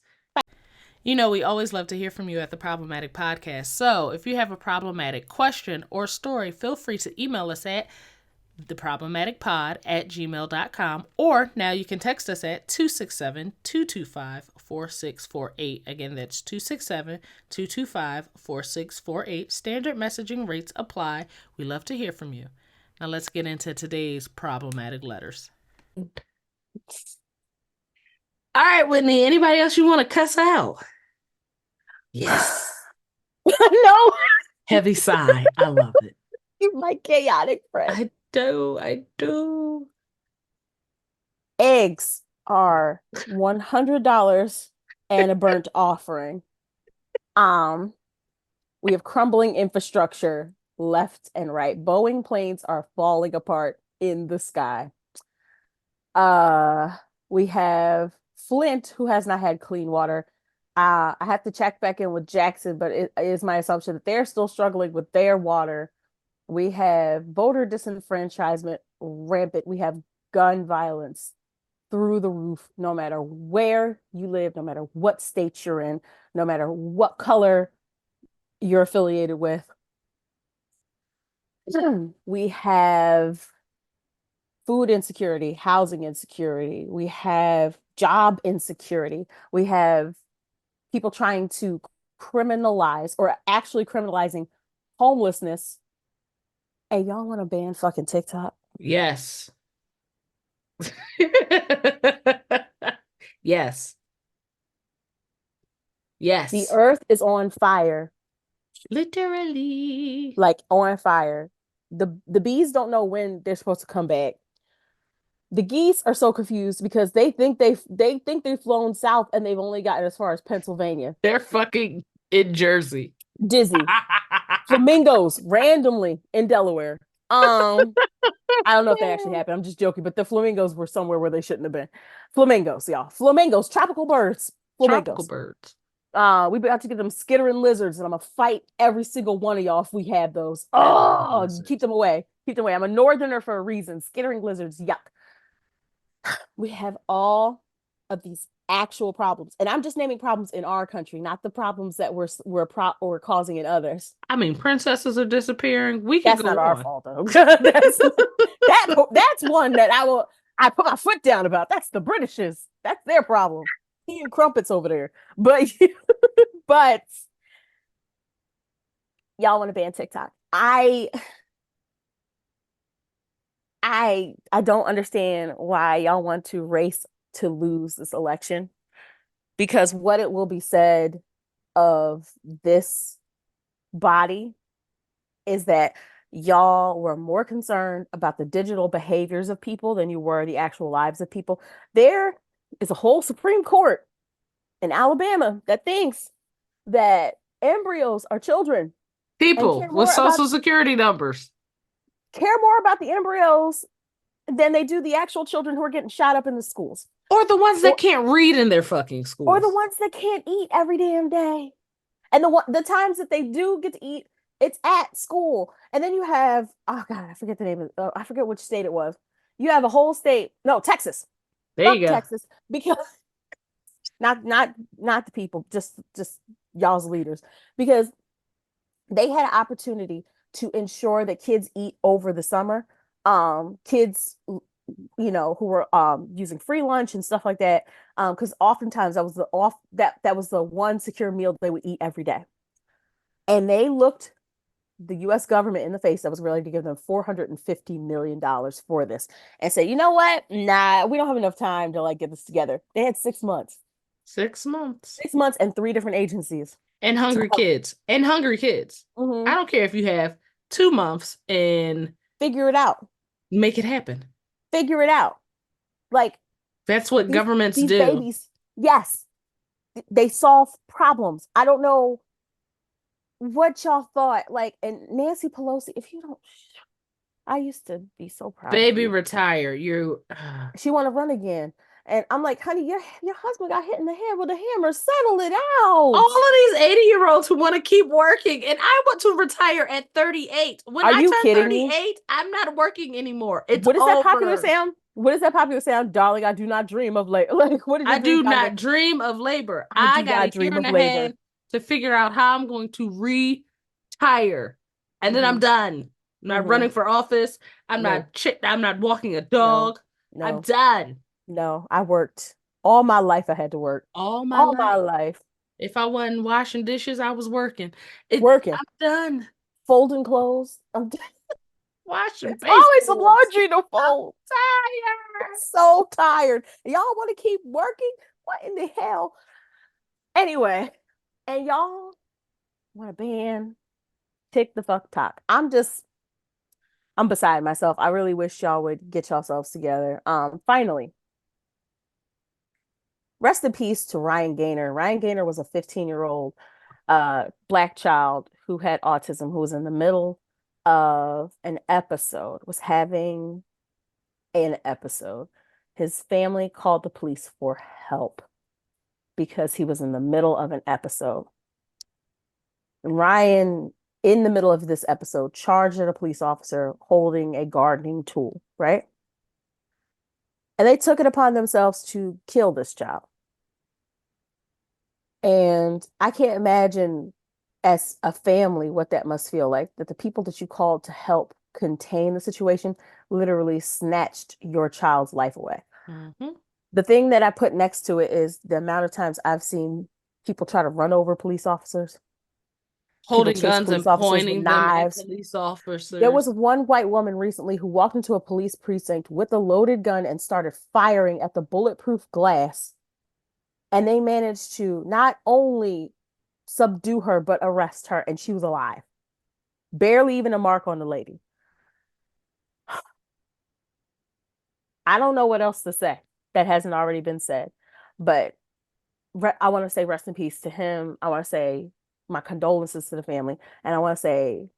You know, we always love to hear from you at the Problematic Podcast. So if you have a problematic question or story, feel free to email us at theproblematicpod@gmail.com, or now you can text us at 267-225-4648. Again, that's 267-225-4648. Standard messaging rates apply. We love to hear from you. Now let's get into today's problematic letters. All right, Whitney, anybody else you want to cuss out? Yes. No, Heavy sigh. I love it. you're my chaotic friend. I do. I do. Eggs are $100 and a burnt offering. Um, we have crumbling infrastructure left and right. Boeing planes are falling apart in the sky. Uh, we have Flint, who has not had clean water. I have to check back in with Jackson, but it is my assumption that they're still struggling with their water. We have voter disenfranchisement rampant. We have gun violence through the roof, no matter where you live, no matter what state you're in, no matter what color you're affiliated with. We have food insecurity, housing insecurity. We have job insecurity. We have people trying to criminalize or actually criminalizing homelessness. Hey, y'all want to ban fucking TikTok? Yes. Yes. The Yes. earth is on fire, Literally. like on fire. The bees don't know when they're supposed to come back. The geese are so confused because they've flown south and they've only gotten as far as Pennsylvania. They're fucking in Jersey. Dizzy. Flamingos randomly in Delaware. I don't know if that actually happened. I'm just joking, but the flamingos were somewhere where they shouldn't have been. Flamingos, y'all. Flamingos, tropical birds. Tropical Flamingos. birds. We about to get them skittering lizards, and I'm gonna fight every single one of y'all if we have those. I love Oh, keep lizards. them away. Keep them away. I'm a northerner for a reason. Skittering lizards, yuck. We have all of these actual problems, and I'm just naming problems in our country, not the problems that we're causing in others. I mean, princesses are disappearing. We could That's not go our on. fault though. That's one that I put my foot down about. That's the Britishers. That's their problem. He and crumpets over there. But but y'all want to ban TikTok. I don't understand why y'all want to race to lose this election because what it will be said of this body is that y'all were more concerned about the digital behaviors of people than you were the actual lives of people. There is a whole Supreme Court in Alabama that thinks that embryos are children and People with social security numbers. care more about the embryos than they do the actual children who are getting shot up in the schools. Or the ones that Or can't read in their fucking or the schools. ones that can't eat every damn day. And the times that they do get to eat, it's at school. And then you have, oh God, I forget the name of I forget which state it was. You have a whole state, no, Texas. There you Fuck go. Texas. Because not the people, just y'all's leaders. Because they had an opportunity to ensure that kids eat over the summer. Kids, who were using free lunch and stuff like that. Because oftentimes that was the one secure meal they would eat every day. And they looked the US government in the face that was willing to give them $450 million for this and say, you know what? Nah, we don't have enough time to like get this together. They had 6 months. 6 months. 6 months and three different agencies And to hungry help. kids. And hungry kids. I Mhm. don't care if you have 2 months and Figure it out. make it happen. Figure it out. Like That's what these governments these do. babies, yes, they solve problems. I don't know what y'all thought. Like, and Nancy Pelosi, if you don't, I used to be so proud of Baby you. retire. You She want to run again. And I'm like, honey, your husband got hit in the head with a hammer. Settle it out. all of these 80-year-olds who want to keep working, and I want to retire at 38. When Are I you turn kidding me? 38, I'm not working anymore. It's What is that popular over. sound? What is that popular sound? Darling, I do not dream of labor. Like, what is your I dream do sound go? not dream of labor. I I do got not a year dream and of a labor. half to figure out how I'm going to retire. And then I'm Hmm. done. I'm not running Hmm. for office. No, I'm not walking a no, dog. I'm no, done. no. I worked all my life. I had to work All my all my life. life. If I wasn't washing dishes, I was working. Working, I'm done. folding clothes. Washing There's always some baseboards. laundry to I'm fold. tired. So tired. Y'all want to keep working? What in the hell? Anyway, and y'all want to ban Tik the fuck Talk. I'm beside myself. I really wish y'all would get yourselves together. Finally, Rest in peace to Ryan Gaynor. Ryan Gaynor was a 15-year-old black child who had autism, who was in the middle of an episode, was having an episode. His family called the police for help because he was in the middle of an episode. Ryan, in the middle of this episode, charged at a police officer holding a gardening tool, right? And they took it upon themselves to kill this child. And I can't imagine as a family what that must feel like, that the people that you called to help contain the situation literally snatched your child's life away. Mm-hmm. The thing that I put next to it is the amount of times I've seen people try to run over police officers, people Holding chase guns police and officers with pointing them at knives. police There was officers. one white woman recently who walked into a police precinct with a loaded gun and started firing at the bulletproof glass. And they managed to not only subdue her, but arrest her, and she was alive. Barely even a mark on the lady. I don't know what else to say that hasn't already been said, but I want to say rest in peace to him. I want to say my condolences to the family. And I want to say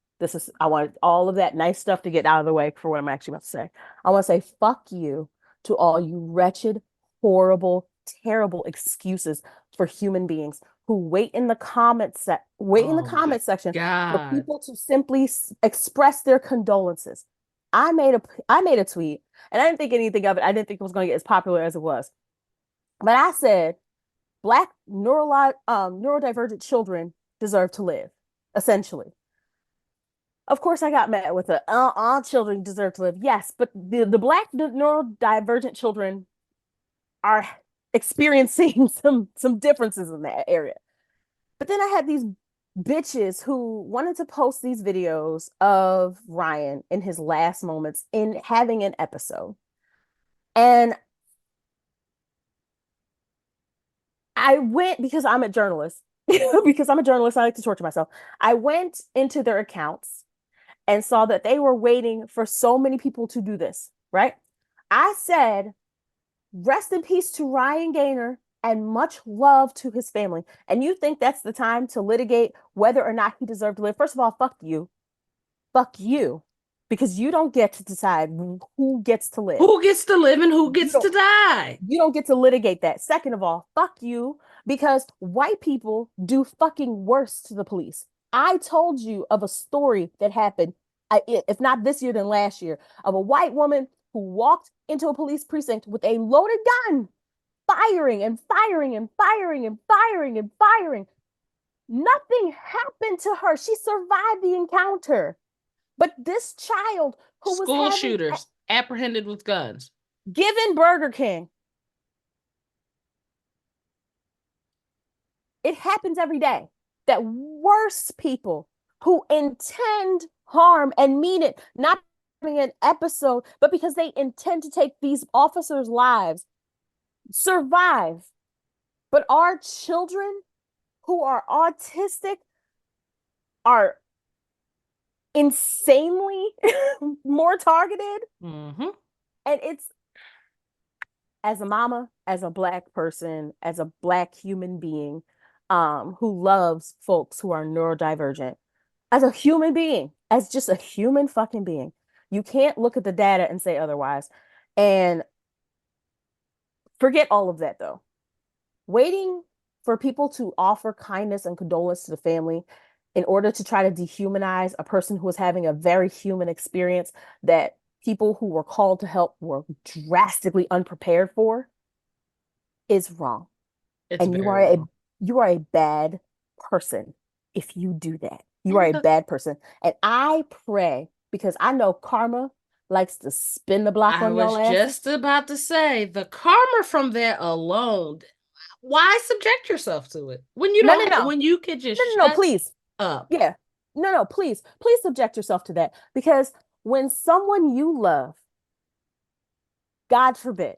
I want all of that nice stuff to get out of the way for what I'm actually about to say. I want to say fuck you to all you wretched, horrible, terrible excuses for human beings who wait in the Oh my comment section for God. people to simply express their condolences. I made a tweet and I didn't think anything of it. I didn't think it was going to get as popular as it was. But I said Black neurodivergent children deserve to live, essentially. Of course, I got met with all children deserve to live. Yes, but the Black neurodivergent children are experiencing some differences in that area. But then I had these bitches who wanted to post these videos of Ryan in his last moments in having an episode. And I went because I'm a journalist. Because I'm a journalist, I like to torture myself. I went into their accounts and saw that they were waiting for so many people to do this, right? I said, rest in peace to Ryan Gaynor and much love to his family. And you think that's the time to litigate whether or not he deserved to live? First of all, fuck you. Fuck you. Because you don't get to decide who gets to live. Who gets to live and who You gets to don't die? you don't get to litigate that. Second of all, fuck you, because white people do fucking worse to the police. I told you of a story that happened, if not this year, then last year, of a white woman who walked into a police precinct with a loaded gun, firing and firing and firing and firing and firing. Nothing happened to her. She survived the encounter. But this child who was School having shooters apprehended with guns. given Burger King, it happens every day that worse people who intend harm and mean it, not having an episode, but because they intend to take these officers' lives, survive. But our children who are autistic are insanely more targeted. Mm-hmm. And it's, as a mama, as a black person, as a black human being, who loves folks who are neurodivergent, as a human being, as just a human fucking being, you can't look at the data and say otherwise. And forget all of that though. Waiting for people to offer kindness and condolence to the family in order to try to dehumanize a person who is having a very human experience that people who were called to help were drastically unprepared for is wrong. It's And very wrong. you are a bad person if you do that. You are And a bad person. And I pray, because I know karma likes to spin the block I on y'all was asses. just about to say the karma from that alone. Why subject yourself to it when you No, no, don't no. when you could No, just no, no, shut please. up? Yeah. No, no, please. Please subject yourself to that. Because when someone you love, God forbid,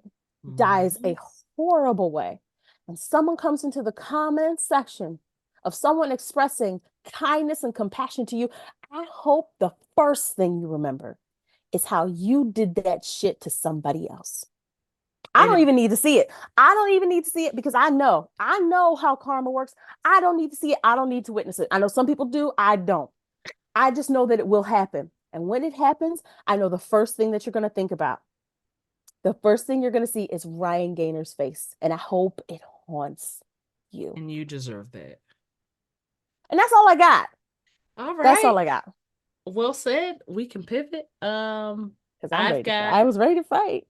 dies Mm-hmm. a horrible way, and someone comes into the comment section of someone expressing kindness and compassion to you, I hope the first thing you remember is how you did that shit to somebody else. I don't And even need to see it. I don't even need to see it because I know how karma works. I don't need to see it. I don't need to witness it. I know some people do. I don't. I just know that it will happen. And when it happens, I know the first thing that you're going to think about. The first thing you're going to see is Ryan Gaynor's face. And I hope it haunts you. and you deserve that. And that's all I got. All That's all right. I got. Well said. We can pivot. Because I'm I've ready to fight. got I was ready to fight.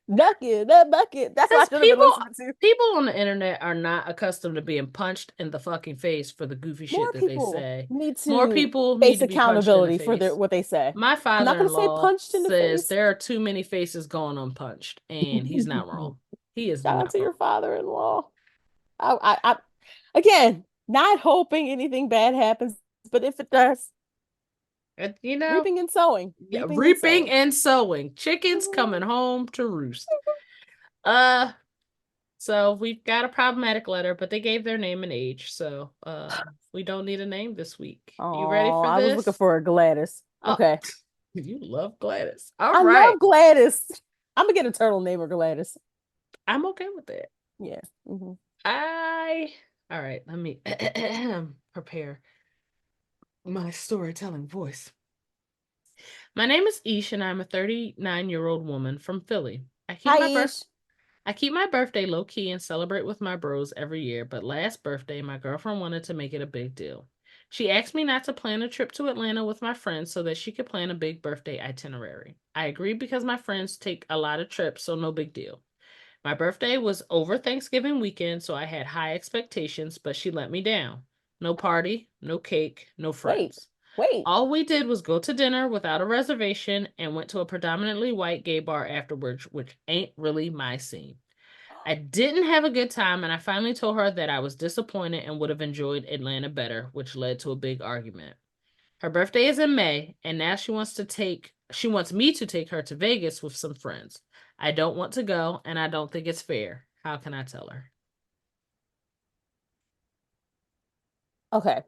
Bucket, that bucket. That's what I because should have been listening to. people on the internet are not accustomed to being punched in the fucking face for the goofy shit More that they people say. need More to people need face to be punched in the accountability for face. what they say. My I'm not going to say father-in-law punched in the says face. there are too many faces going unpunched, and he's not wrong. He is Shout out not to wrong. your father-in-law. I again, not hoping anything bad happens, but if it does, And, reaping and sowing, yeah, reaping and reaping sowing. and sowing. Chickens coming home to roost. Uh, so we've got a problematic letter, but they gave their name and age, so we don't need a name this week. You ready Oh, for I was looking this? for a Gladys. Oh, Okay. you love Gladys. All I right. love Gladys. I'm gonna get a turtle name or Gladys. I'm okay with that. Yeah. Hmm. I all right, let me prepare my storytelling voice. My name is Ish and I'm a 39-year-old woman from Philly. Hi, Ish. I keep my birthday low key and celebrate with my bros every year, but last birthday, my girlfriend wanted to make it a big deal. She asked me not to plan a trip to Atlanta with my friends so that she could plan a big birthday itinerary. I agreed because my friends take a lot of trips, so no big deal. My birthday was over Thanksgiving weekend, so I had high expectations, but she let me down. No party, no cake, no Wait, friends. wait. All we did was go to dinner without a reservation and went to a predominantly white gay bar afterwards, which ain't really my scene. I didn't have a good time, and I finally told her that I was disappointed and would have enjoyed Atlanta better, which led to a big argument. Her birthday is in May, and now she wants me to take her to Vegas with some friends. I don't want to go, and I don't think it's fair. How can I tell her? Okay.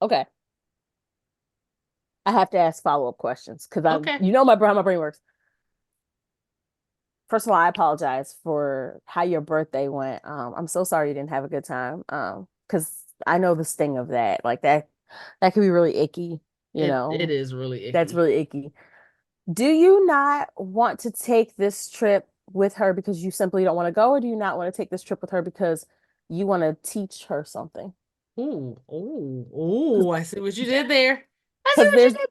Okay. I have to ask follow-up questions because Okay. how my brain works. First of all, I apologize for how your birthday went. I'm so sorry you didn't have a good time. Because I know the sting of that. Like that could be really icky, you It know. is really That's icky. really icky. Do you not want to take this trip with her because you simply don't want to go, or do you not want to take this trip with her because you want to teach her something? Ooh, ooh, ooh, I see what you did there. I see Because what you did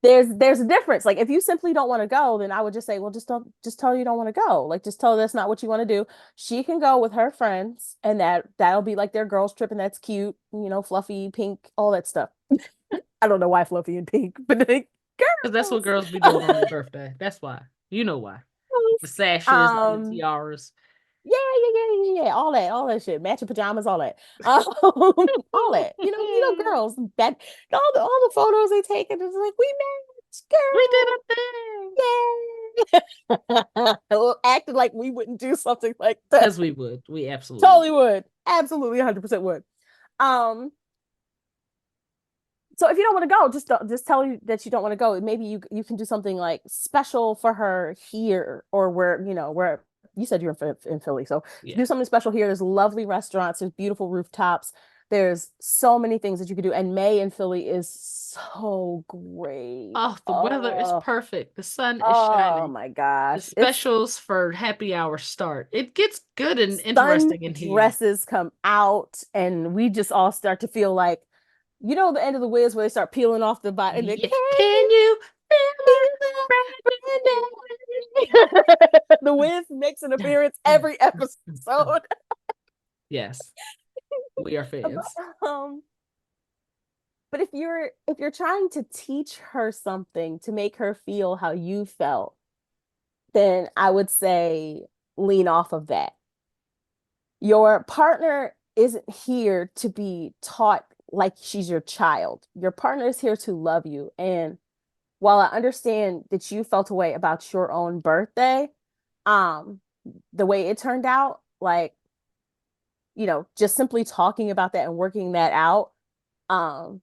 there. there's a difference. Like if you simply don't want to go, then I would just say, well, just tell her you don't want to go. Like just tell her that's not what you want to do. She can go with her friends, and that'll be like their girls trip, and that's cute, fluffy, pink, all that stuff. I don't know why fluffy and pink, but like Because that's what girls. girls be doing on their birthday. That's why. You know why. The sashes and the Um, tiaras. yeah. All that shit. Matching pajamas, all that. All that. Girls. That all the photos they take, and it's like we match, We did girl. a thing. Yay! Acting like we wouldn't do something like that. Because we would. We absolutely Totally would. would. Absolutely 100% would. Um, so if you don't want to go, just tell you that you don't want to go. Maybe you can do something like special for her here or where you said you're in Philly. So Yeah. do something special here. There's lovely restaurants, there's beautiful rooftops. There's so many things that you could do. And May in Philly is so great. Oh, the weather is Oh, perfect. The sun is oh shining. my The gosh. It's specials for happy hour start. It gets good and sun interesting in here. dresses come out and we just all start to feel like the end of the Wiz where they start peeling off the bottom and then Yeah. can Can you you feel feel my the the Wiz makes an appearance breath? every episode. Yes, we are fans. um, but if you're trying to teach her something to make her feel how you felt, then I would say lean off of that. Your partner isn't here to be taught like she's your child. Your partner is here to love you. And while I understand that you felt a way about your own birthday, um, the way it turned out, like, just simply talking about that and working that out, um,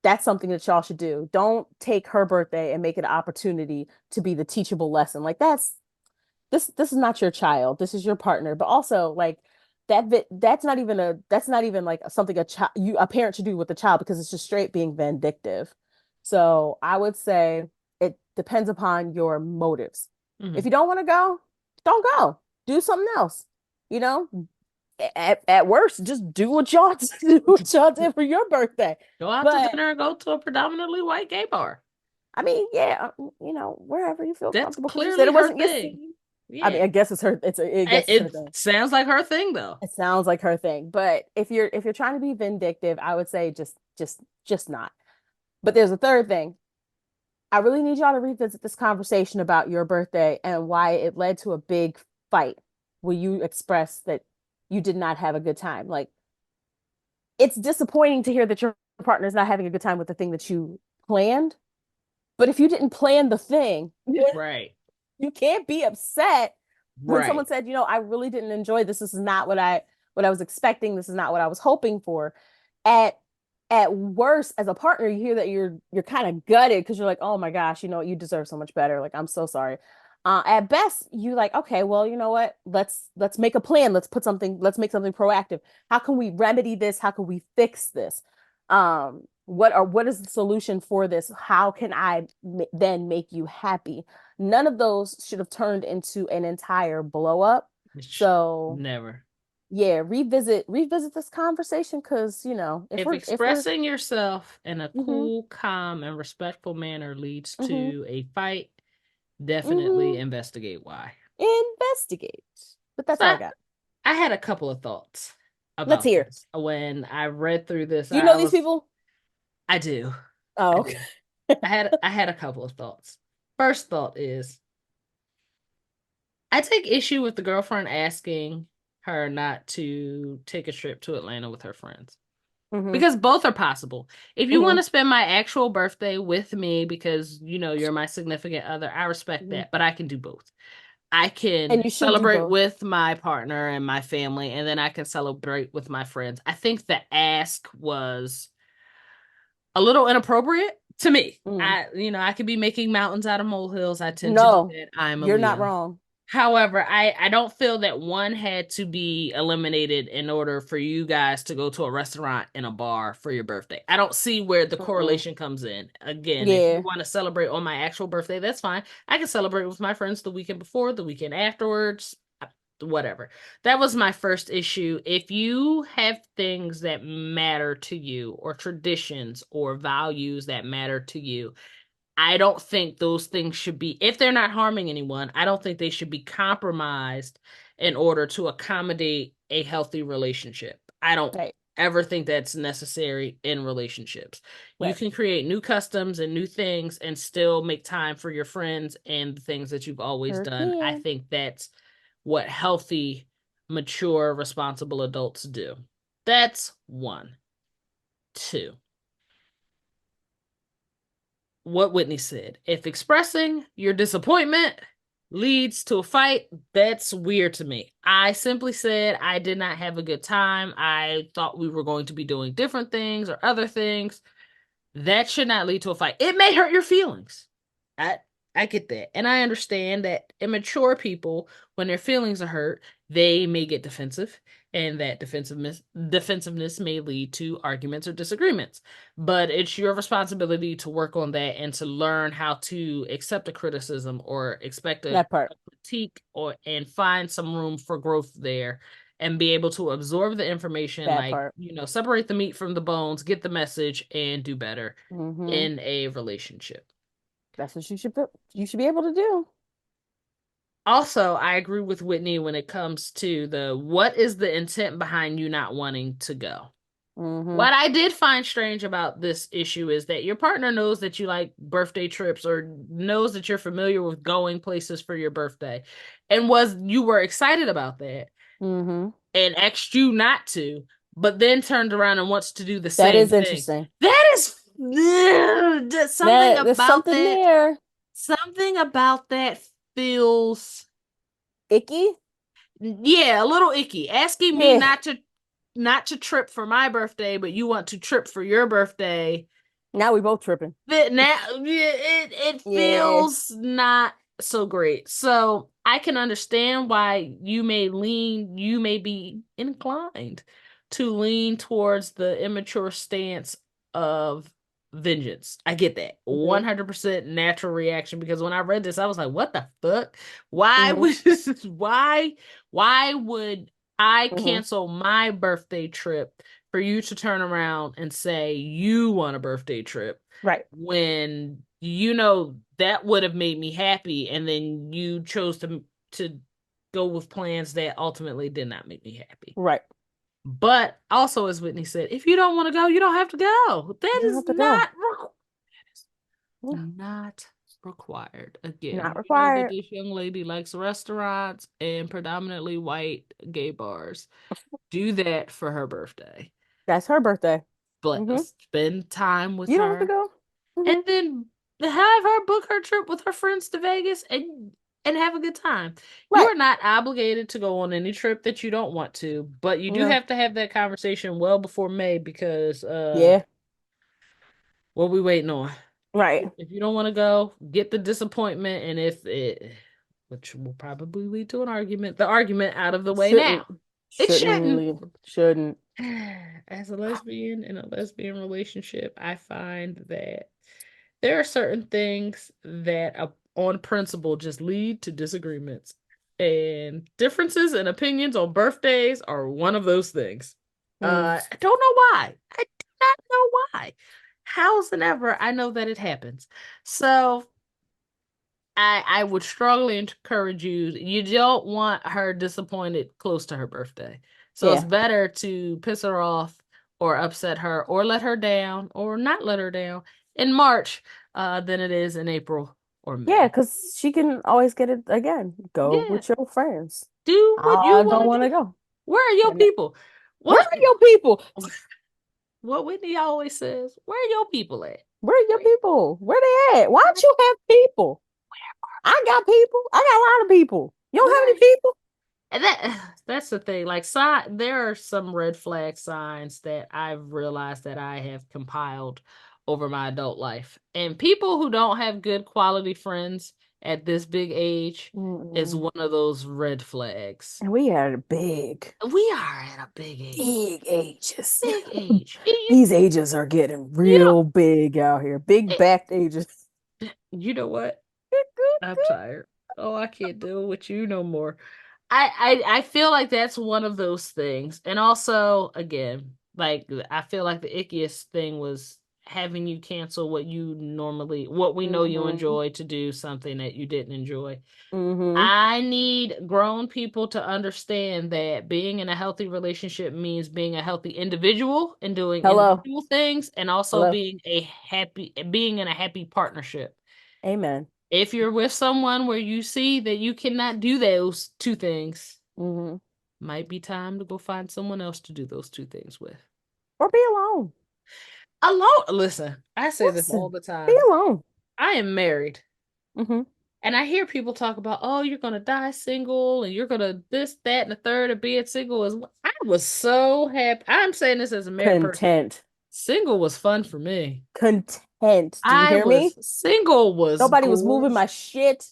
that's something that y'all should do. Don't take her birthday and make it an opportunity to be the teachable lesson. Like this is not your child. This is your partner. But also like that's not even like something a parent should do with a child because it's just straight being vindictive. So I would say it depends upon your motives. If you Hmm. don't want to go, don't go. Do something else. You know, at worst, just do what y'all do what y'all did for your birthday. Go out to But dinner and go to a predominantly white gay bar. I mean, yeah, wherever you feel That's comfortable because you said clearly it her wasn't your thing. scene. I mean, Yeah. I guess it's her. I guess it's her It thing. sounds like her thing though. It sounds like her thing. But if you're trying to be vindictive, I would say just not. But there's a third thing. I really need y'all to revisit this conversation about your birthday and why it led to a big fight where you expressed that you did not have a good time. Like it's disappointing to hear that your partner's not having a good time with the thing that you planned. But if you didn't plan the thing, Right. you can't be upset when someone Right. said, I really didn't enjoy this. This is not what I was expecting. This is not what I was hoping for. At at worst, as a partner, you hear that you're kind of gutted because you're like, oh my gosh, you deserve so much better. Like, I'm so sorry. At best, you like, okay, well, you know what? Let's make a plan. Let's make something proactive. How can we remedy this? How can we fix this? What is the solution for this? How can I then make you happy? None of those should have turned into an entire blow up. So Never. yeah, revisit this conversation because If if we're expressing yourself in a mm-hmm, cool, calm, and respectful manner leads mm-hmm, to a fight, definitely mm-hmm, investigate why. investigate. But that's So all I got. I had a couple of thoughts Let's about hear. this. When I read through this, You know I these was people? I do. I Oh, okay. do. I had a couple of thoughts. First thought is I take issue with the girlfriend asking her not to take a trip to Atlanta with her friends. Mm-hmm, Because both are possible. If you mm-hmm, want to spend my actual birthday with me because you're my significant other, I respect mm-hmm. that, but I can do both. I And can you should do celebrate both. with my partner and my family, and then I can celebrate with my friends. I think the ask was a little inappropriate to me. Mm. I could be making mountains out of molehills. I tend to do No, that. I'm a you're not Leo. wrong. However, I don't feel that one had to be eliminated in order for you guys to go to a restaurant and a bar for your birthday. I don't see where the Mm-mm. correlation comes in. Again, if you Yeah, want to celebrate on my actual birthday, that's fine. I can celebrate with my friends the weekend before, the weekend afterwards, whatever. That was my first issue. If you have things that matter to you, or traditions or values that matter to you, I don't think those things should be, if they're not harming anyone, I don't think they should be compromised in order to accommodate a healthy relationship. I don't right, ever think that's necessary in relationships. You right. can create new customs and new things and still make time for your friends and the things that you've always Sure done. I can. think that's what healthy, mature, responsible adults do. That's one. Two, what Whitney said. If expressing your disappointment leads to a fight, that's weird to me. I simply said I did not have a good time. I thought we were going to be doing different things or other things. That should not lead to a fight. It may hurt your feelings. I I get that. And I understand that immature people, when their feelings are hurt, they may get defensive, and that defensiveness may lead to arguments or disagreements. But it's your responsibility to work on that and to learn how to accept a criticism or expect a That part. critique, or and find some room for growth there, and be able to absorb the information, That like, part. separate the meat from the bones, get the message, and do better Mm-hmm. in a relationship. That's what you should be able to do. Also, I agree with Whitney when it comes to the what is the intent behind you not wanting to go. Mm-hmm. What I did find strange about this issue is that your partner knows that you like birthday trips, or knows that you're familiar with going places for your birthday, and was you were excited about that Mm-hmm. and asked you not to, but then turned around and wants to do the That same is thing. interesting. That is something There's about something that. there. Something about that feels, Icky? yeah, a little icky. Asking me Yeah. not to trip for my birthday, but you want to trip for your birthday. Now we both tripping. that now it Yeah. feels not so great. So I can understand why you may be inclined to lean towards the immature stance of vengeance. I get that. Hmm. 100% natural reaction because when I read this, I was like, what the fuck? Why Hmm. would why would I Hmm. cancel my birthday trip for you to turn around and say you want a birthday trip Right. when you know that would have made me happy and then you chose to go with plans that ultimately did not make me happy. Right. But also, as Whitney said, if you don't want to go, you don't have to go. That You don't is have to go. Yeah. not required. Not Again, you know that required. this young lady likes restaurants and predominantly white gay bars. Do that for her birthday. That's her birthday. But Hmm. spend time with You don't have to her go. and Hmm. then have her book her trip with her friends to Vegas and have a good time. You Right. are not obligated to go on any trip that you don't want to, but you do No. have to have that conversation well before May because Yeah. what we waiting on? Right. If you don't want to go, get the disappointment and if it which will probably lead to an argument, the argument out of the way Shouldn't. now. It Shouldn't shouldn't. leave. Shouldn't. As a lesbian in a lesbian relationship, I find that there are certain things that on principle just lead to disagreements. And differences in opinions on birthdays are one of those things. Mm. I don't know why. I do not know why. How's and ever I know that it happens. So I would strongly encourage you. You don't want her disappointed close to her birthday. So it's Yeah. better to piss her off or upset her or let her down or not let her down in March than it is in April or Yeah, May. because she can always get it again. Go Yeah. with your friends. Do what you I don't want to want to do. go. Where are your And people? where What are your people? what Whitney always says, where are your people at? Where are your Where, people? Where they at? Why don't you have people? I got people. I got a lot of people. You don't have where any people? and that's the thing. Like there are some red flag signs that I've realized that I have compiled over my adult life. And people who don't have good quality friends at this big age is Mm-mm. one of those red flags. And we are big, We are at a big age. big ages. Big age. These ages are getting You know, real big out here. Big it, backed ages. you know what? I'm tired. Oh, I can't deal with you no more. I feel like that's one of those things. And also, again, like I feel like the ickiest thing was having you cancel what we know you Hmm. enjoy to do something that you didn't enjoy. Hmm. I need grown people to understand that being in a healthy relationship means being a healthy individual and doing Hello. individual things and also Hello. being in a happy partnership. Amen. If you're with someone where you see that you cannot do those two things, Hmm. might be time to go find someone else to do those two things with. Or be alone. Alone, listen, I say this all Listen, the be time. alone. I am married, Hmm. and I hear people talk about, oh, you're gonna die single, and you're gonna this, that, and the third of being single is. I was so happy. I'm saying this as a married person. Content. Single was fun for me. Content. Do you I hear was me? single was Nobody was moving great. my shit.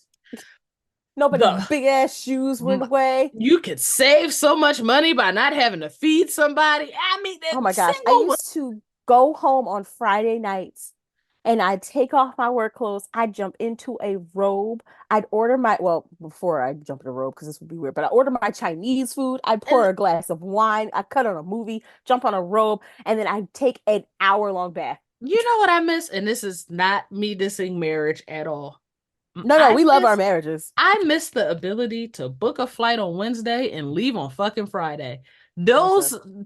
Nobody's The big ass shoes were in m- the way. you could save so much money by not having to feed somebody. I mean, Oh that my gosh. I single was. used to go home on Friday nights and I'd take off my work clothes. I'd jump into a robe. I'd order well, before I jump in a robe, because this would be weird, but I order my Chinese food. I'd pour And a glass of wine. I cut on a movie, jump on a robe, and then I'd take an hour-long bath. you know what I miss? And this is not me dissing marriage at all. No, no, I we love our miss marriages. I miss the ability to book a flight on Wednesday and leave on fucking Friday. Listen, Those we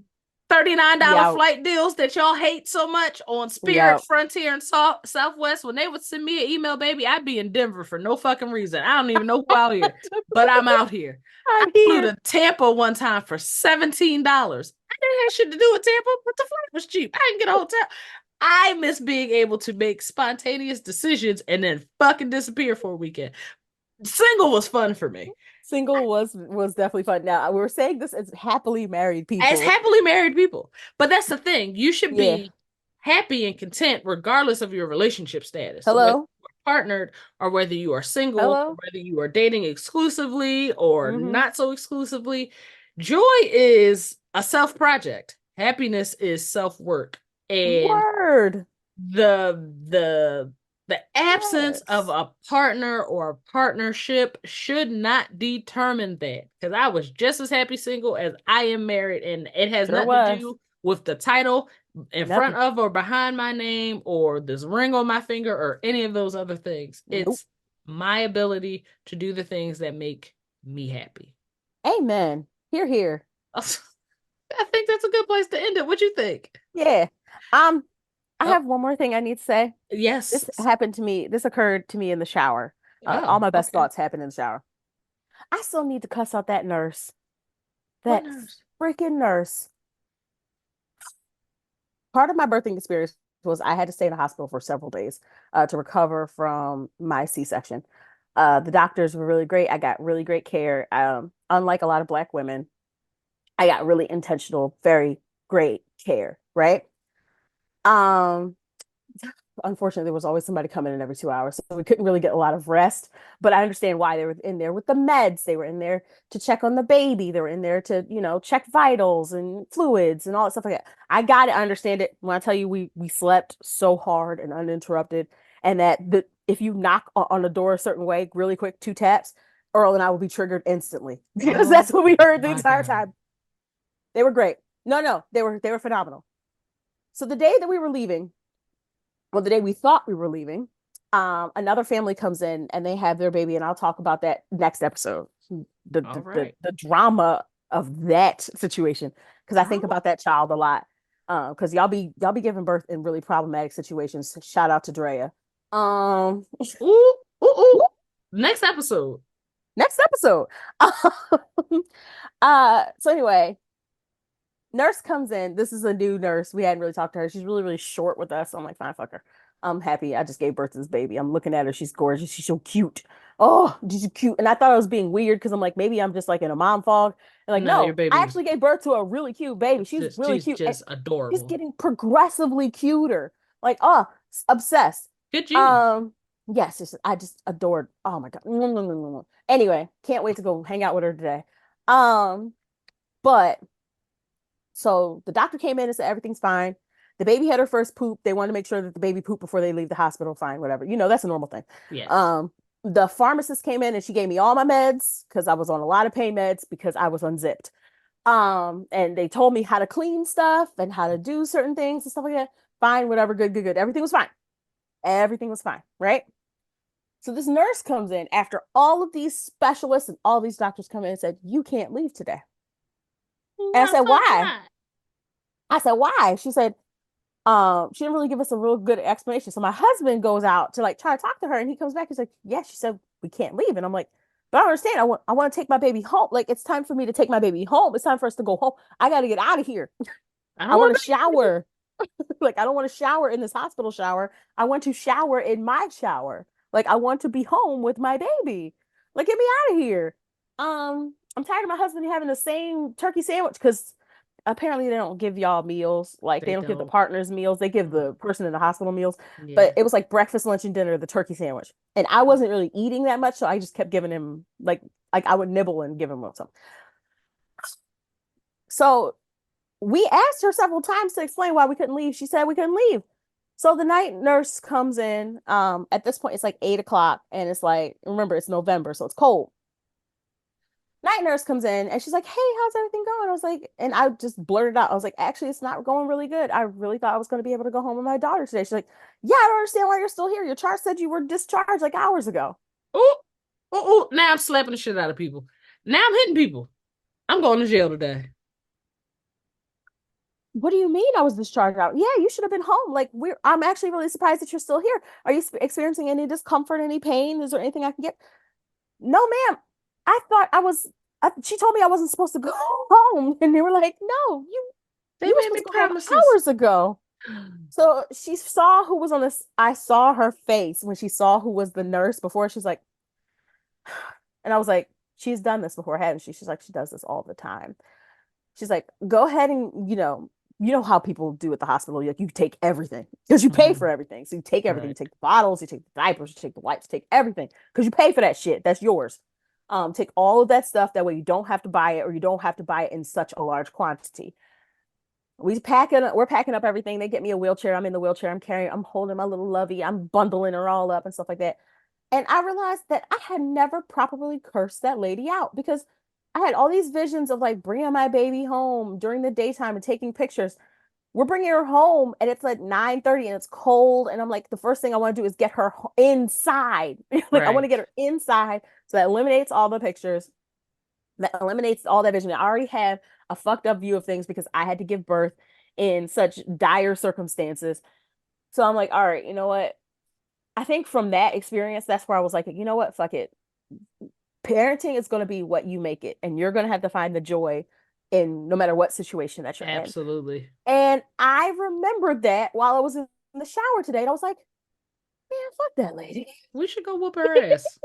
$39 out. flight deals that y'all hate so much on We Spirit, out. Frontier, and Southwest, when they would send me an email, baby, I'd be in Denver for no fucking reason. I don't even know who out here, but I'm out here. I I'm flew here. to Tampa one time for $17. I didn't have shit to do with Tampa, but the flight was cheap. I didn't get a hotel. I miss being able to make spontaneous decisions and then fucking disappear for a weekend. Single was fun for me. Single was definitely fun. Now, we were saying this as happily married As people. happily married people. But that's the thing. You should Yeah. be happy and content regardless of your relationship status, whether Hello? you are partnered or whether you are single, or Hello? whether you are dating exclusively or Mm-hmm. not so exclusively. Joy is a self project. Happiness is self work. And Word. the the absence of Yes. a partner or a partnership should not determine that, because I was just as happy single as I am married, and it has Sure nothing to was. do with the title in front Nothing. of or behind my name or this ring on my finger or any of those other things. Nope. It's my ability to do the things that make me happy. Amen. Here, here. I think that's a good place to end it. What you think? Yeah. Um, I Oh, have one more thing I need to say. yes. This happened to me. This occurred to me in the shower. All Oh, my best okay. thoughts happened in the shower. I still need to cuss out that nurse. What That nurse? freaking nurse. Part of my birthing experience was I had to stay in the hospital for several days to recover from my C-section. The doctors were really great. I got really great care. Unlike a lot of Black women, I got really intentional, very great care, right? Um, Unfortunately, there was always somebody coming in every 2 hours, so we couldn't really get a lot of rest. But I understand why they were in there with the meds. They were in there to check on the baby. They were in there to, check vitals and fluids and all that stuff like that. I got it. I understand it. When I tell you we slept so hard and uninterrupted, and that if you knock on the door a certain way, really quick, two taps, Earl and I will be triggered instantly because Oh that's what we heard the my entire God. time. They were great. No, no, they were phenomenal. So the day that we were leaving, well, the day we thought we were leaving, another family comes in and they have their baby, and I'll talk about that next episode. The All the the, right. the drama of that situation, because I think Drama? about that child a lot. Because y'all be giving birth in really problematic situations. Shout out to Drea. Um, Ooh, ooh, ooh. Next episode. Next episode. So anyway, nurse comes in. This is a new nurse. We hadn't really talked to her. She's really, really short with us. So I'm like, fine, fuck her. I'm happy. I just gave birth to this baby. I'm looking at her. She's gorgeous. She's so cute. Oh, she's cute. And I thought I was being weird because I'm like, maybe I'm just like in a mom fog. And like, No, your no, I baby's actually gave birth to a really cute baby. She's really she's cute. And just she's adorable. getting progressively cuter. Like, oh, obsessed. Good genes. Um, yes, I just adored. Oh my God. Anyway, can't wait to go hang out with her today. Um, but so the doctor came in and said everything's fine. The baby had her first poop. They wanted to make sure that the baby pooped before they leave the hospital. Fine, whatever. That's a normal thing. Yes. Um, the pharmacist came in and she gave me all my meds because I was on a lot of pain meds because I was unzipped. And they told me how to clean stuff and how to do certain things and stuff like that. Fine, whatever, good, good, good. Everything was fine. Everything was fine, right? So this nurse comes in after all of these specialists and all these doctors come in and said, "You can't leave today." And I Why said, fuck "Why?" not? I said, "Why?" She said, she didn't really give us a real good explanation. So my husband goes out to like try to talk to her, and he comes back. He's like, "Yeah," she said, "We can't leave." And I'm like, "But I don't understand. I want to take my baby home. Like it's time for me to take my baby home. It's time for us to go home. I got to get out of here. I don't I want want to to be. shower. Like I don't want to shower in this hospital shower. I want to shower in my shower. Like I want to be home with my baby. Like get me out of here." I'm tired of my husband having the same turkey sandwich because apparently they don't give y'all meals. Like they They don't give the don't. partners meals. They give the person in the hospital meals. But Yeah. it was like breakfast, lunch, and dinner, the turkey sandwich. And I wasn't really eating that much, so I just kept giving him like I would nibble and give him some. So we asked her several times to explain why we couldn't leave. She said we couldn't leave. So the night nurse comes in. At this point, it's like 8 o'clock, and it's like, remember, it's November, so it's cold. Night nurse comes in and she's like, "Hey, how's everything going?" I was like, and I just blurted out, I was like, "Actually, it's not going really good. I really thought I was going to be able to go home with my daughter today." She's like, "Yeah, I don't understand why you're still here. Your chart said you were discharged like hours ago." Oh, oh, oh. Now I'm slapping the shit out of people. Now I'm hitting people. I'm going to jail today. "What do you mean I was discharged out? Yeah, you should have been home. Like I'm actually really surprised that you're still here. Are you experiencing any discomfort, any pain? Is there anything I can get?" "No, ma'am. I thought I was she told me I wasn't supposed to go home." And they were like, "No, you They you were made supposed me to go home promises. hours ago." So she saw who was on this. I saw her face when she saw who was the nurse before. She's like, and I was like, "She's done this before, hasn't she?" She's like, "She does this all the time." She's like, "Go ahead and, you know how people do at the hospital. You take everything because you pay for Hmm. everything. So you take everything. You Right. take the bottles, you take the diapers, you take the wipes, you take everything because you pay for that shit. That's yours. Take all of that stuff. That way you don't have to buy it or you don't have to buy it in such a large quantity. We're packing up everything. They get me a wheelchair. I'm in the wheelchair. I'm holding my little lovey. I'm bundling her all up and stuff like that. And I realized that I had never properly cursed that lady out because I had all these visions of like bringing my baby home during the daytime and taking pictures. We're bringing her home and it's like 9:30 and it's cold. And I'm like, the first thing I want to do is get her inside. Like, I want to Right. get her inside. So that eliminates all the pictures, that eliminates all that vision. I already have a fucked up view of things because I had to give birth in such dire circumstances. So I'm like, all right, you know what? I think from that experience, that's where I was like, you know what? Fuck it. Parenting is going to be what you make it, and you're going to have to find the joy in no matter what situation that you're in. Absolutely. And I remembered that while I was in the shower today, and I was like, man, fuck that lady. We should go whoop her ass.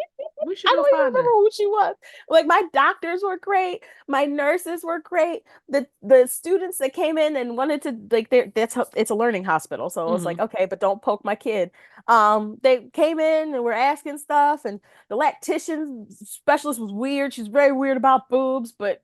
We should I go don't even find remember her. who she was. Like my doctors were great, my nurses were great. The students that came in and wanted to like that's how, it's a learning hospital. So it was like, Hmm. okay, but don't poke my kid. They came in and were asking stuff, and the lactation specialist was weird. She's very weird about boobs, but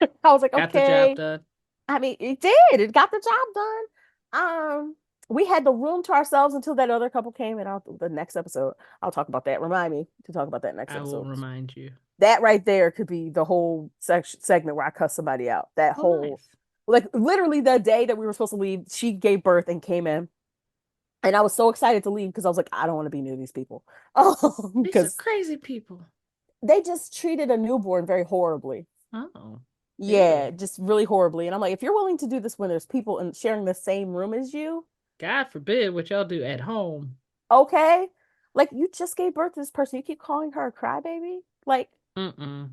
I was like, Got the job okay. done. I mean, it did. It got the job done. We had the room to ourselves until that other couple came, and the next episode, I'll talk about that. Remind me to talk about that next I will episode. remind you. That right there could be the whole segment where I cuss somebody out. That Oh, whole, nice. like, literally the day that we were supposed to leave, she gave birth and came in, and I was so excited to leave because I was like, I don't want to be near these people, These are because crazy people. they just treated a newborn very horribly. Oh, Yeah, ew. just really horribly. And I'm like, if you're willing to do this when there's people and sharing the same room as you, God forbid what y'all do at home. okay. Like you just gave birth to this person. You keep calling her a crybaby. Like, Mm-mm.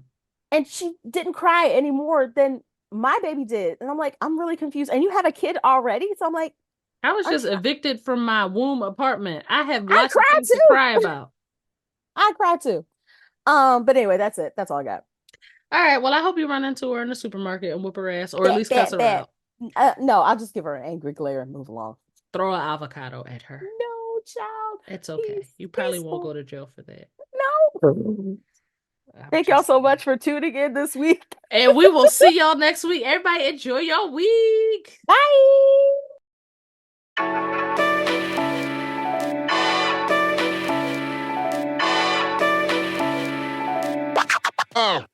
and she didn't cry any more than my baby did. And I'm like, I'm really confused. And you have a kid already? So I'm like, I was aren't just you? evicted from my womb apartment. I have I lots of cried things to too. cry about. I cried too. But anyway, that's it. That's all I got. All right. Well, I hope you run into her in the supermarket and whoop her ass, or at Bat, least cuss bat, her bat. out. No, I'll just give her an angry glare and move along. Throw an avocado at her. No, child. It's okay. He's You probably he's won't so go to jail for that. no. I'm Thank y'all just so saying. much for tuning in this week. And we will see y'all next week. Everybody enjoy your week. Bye.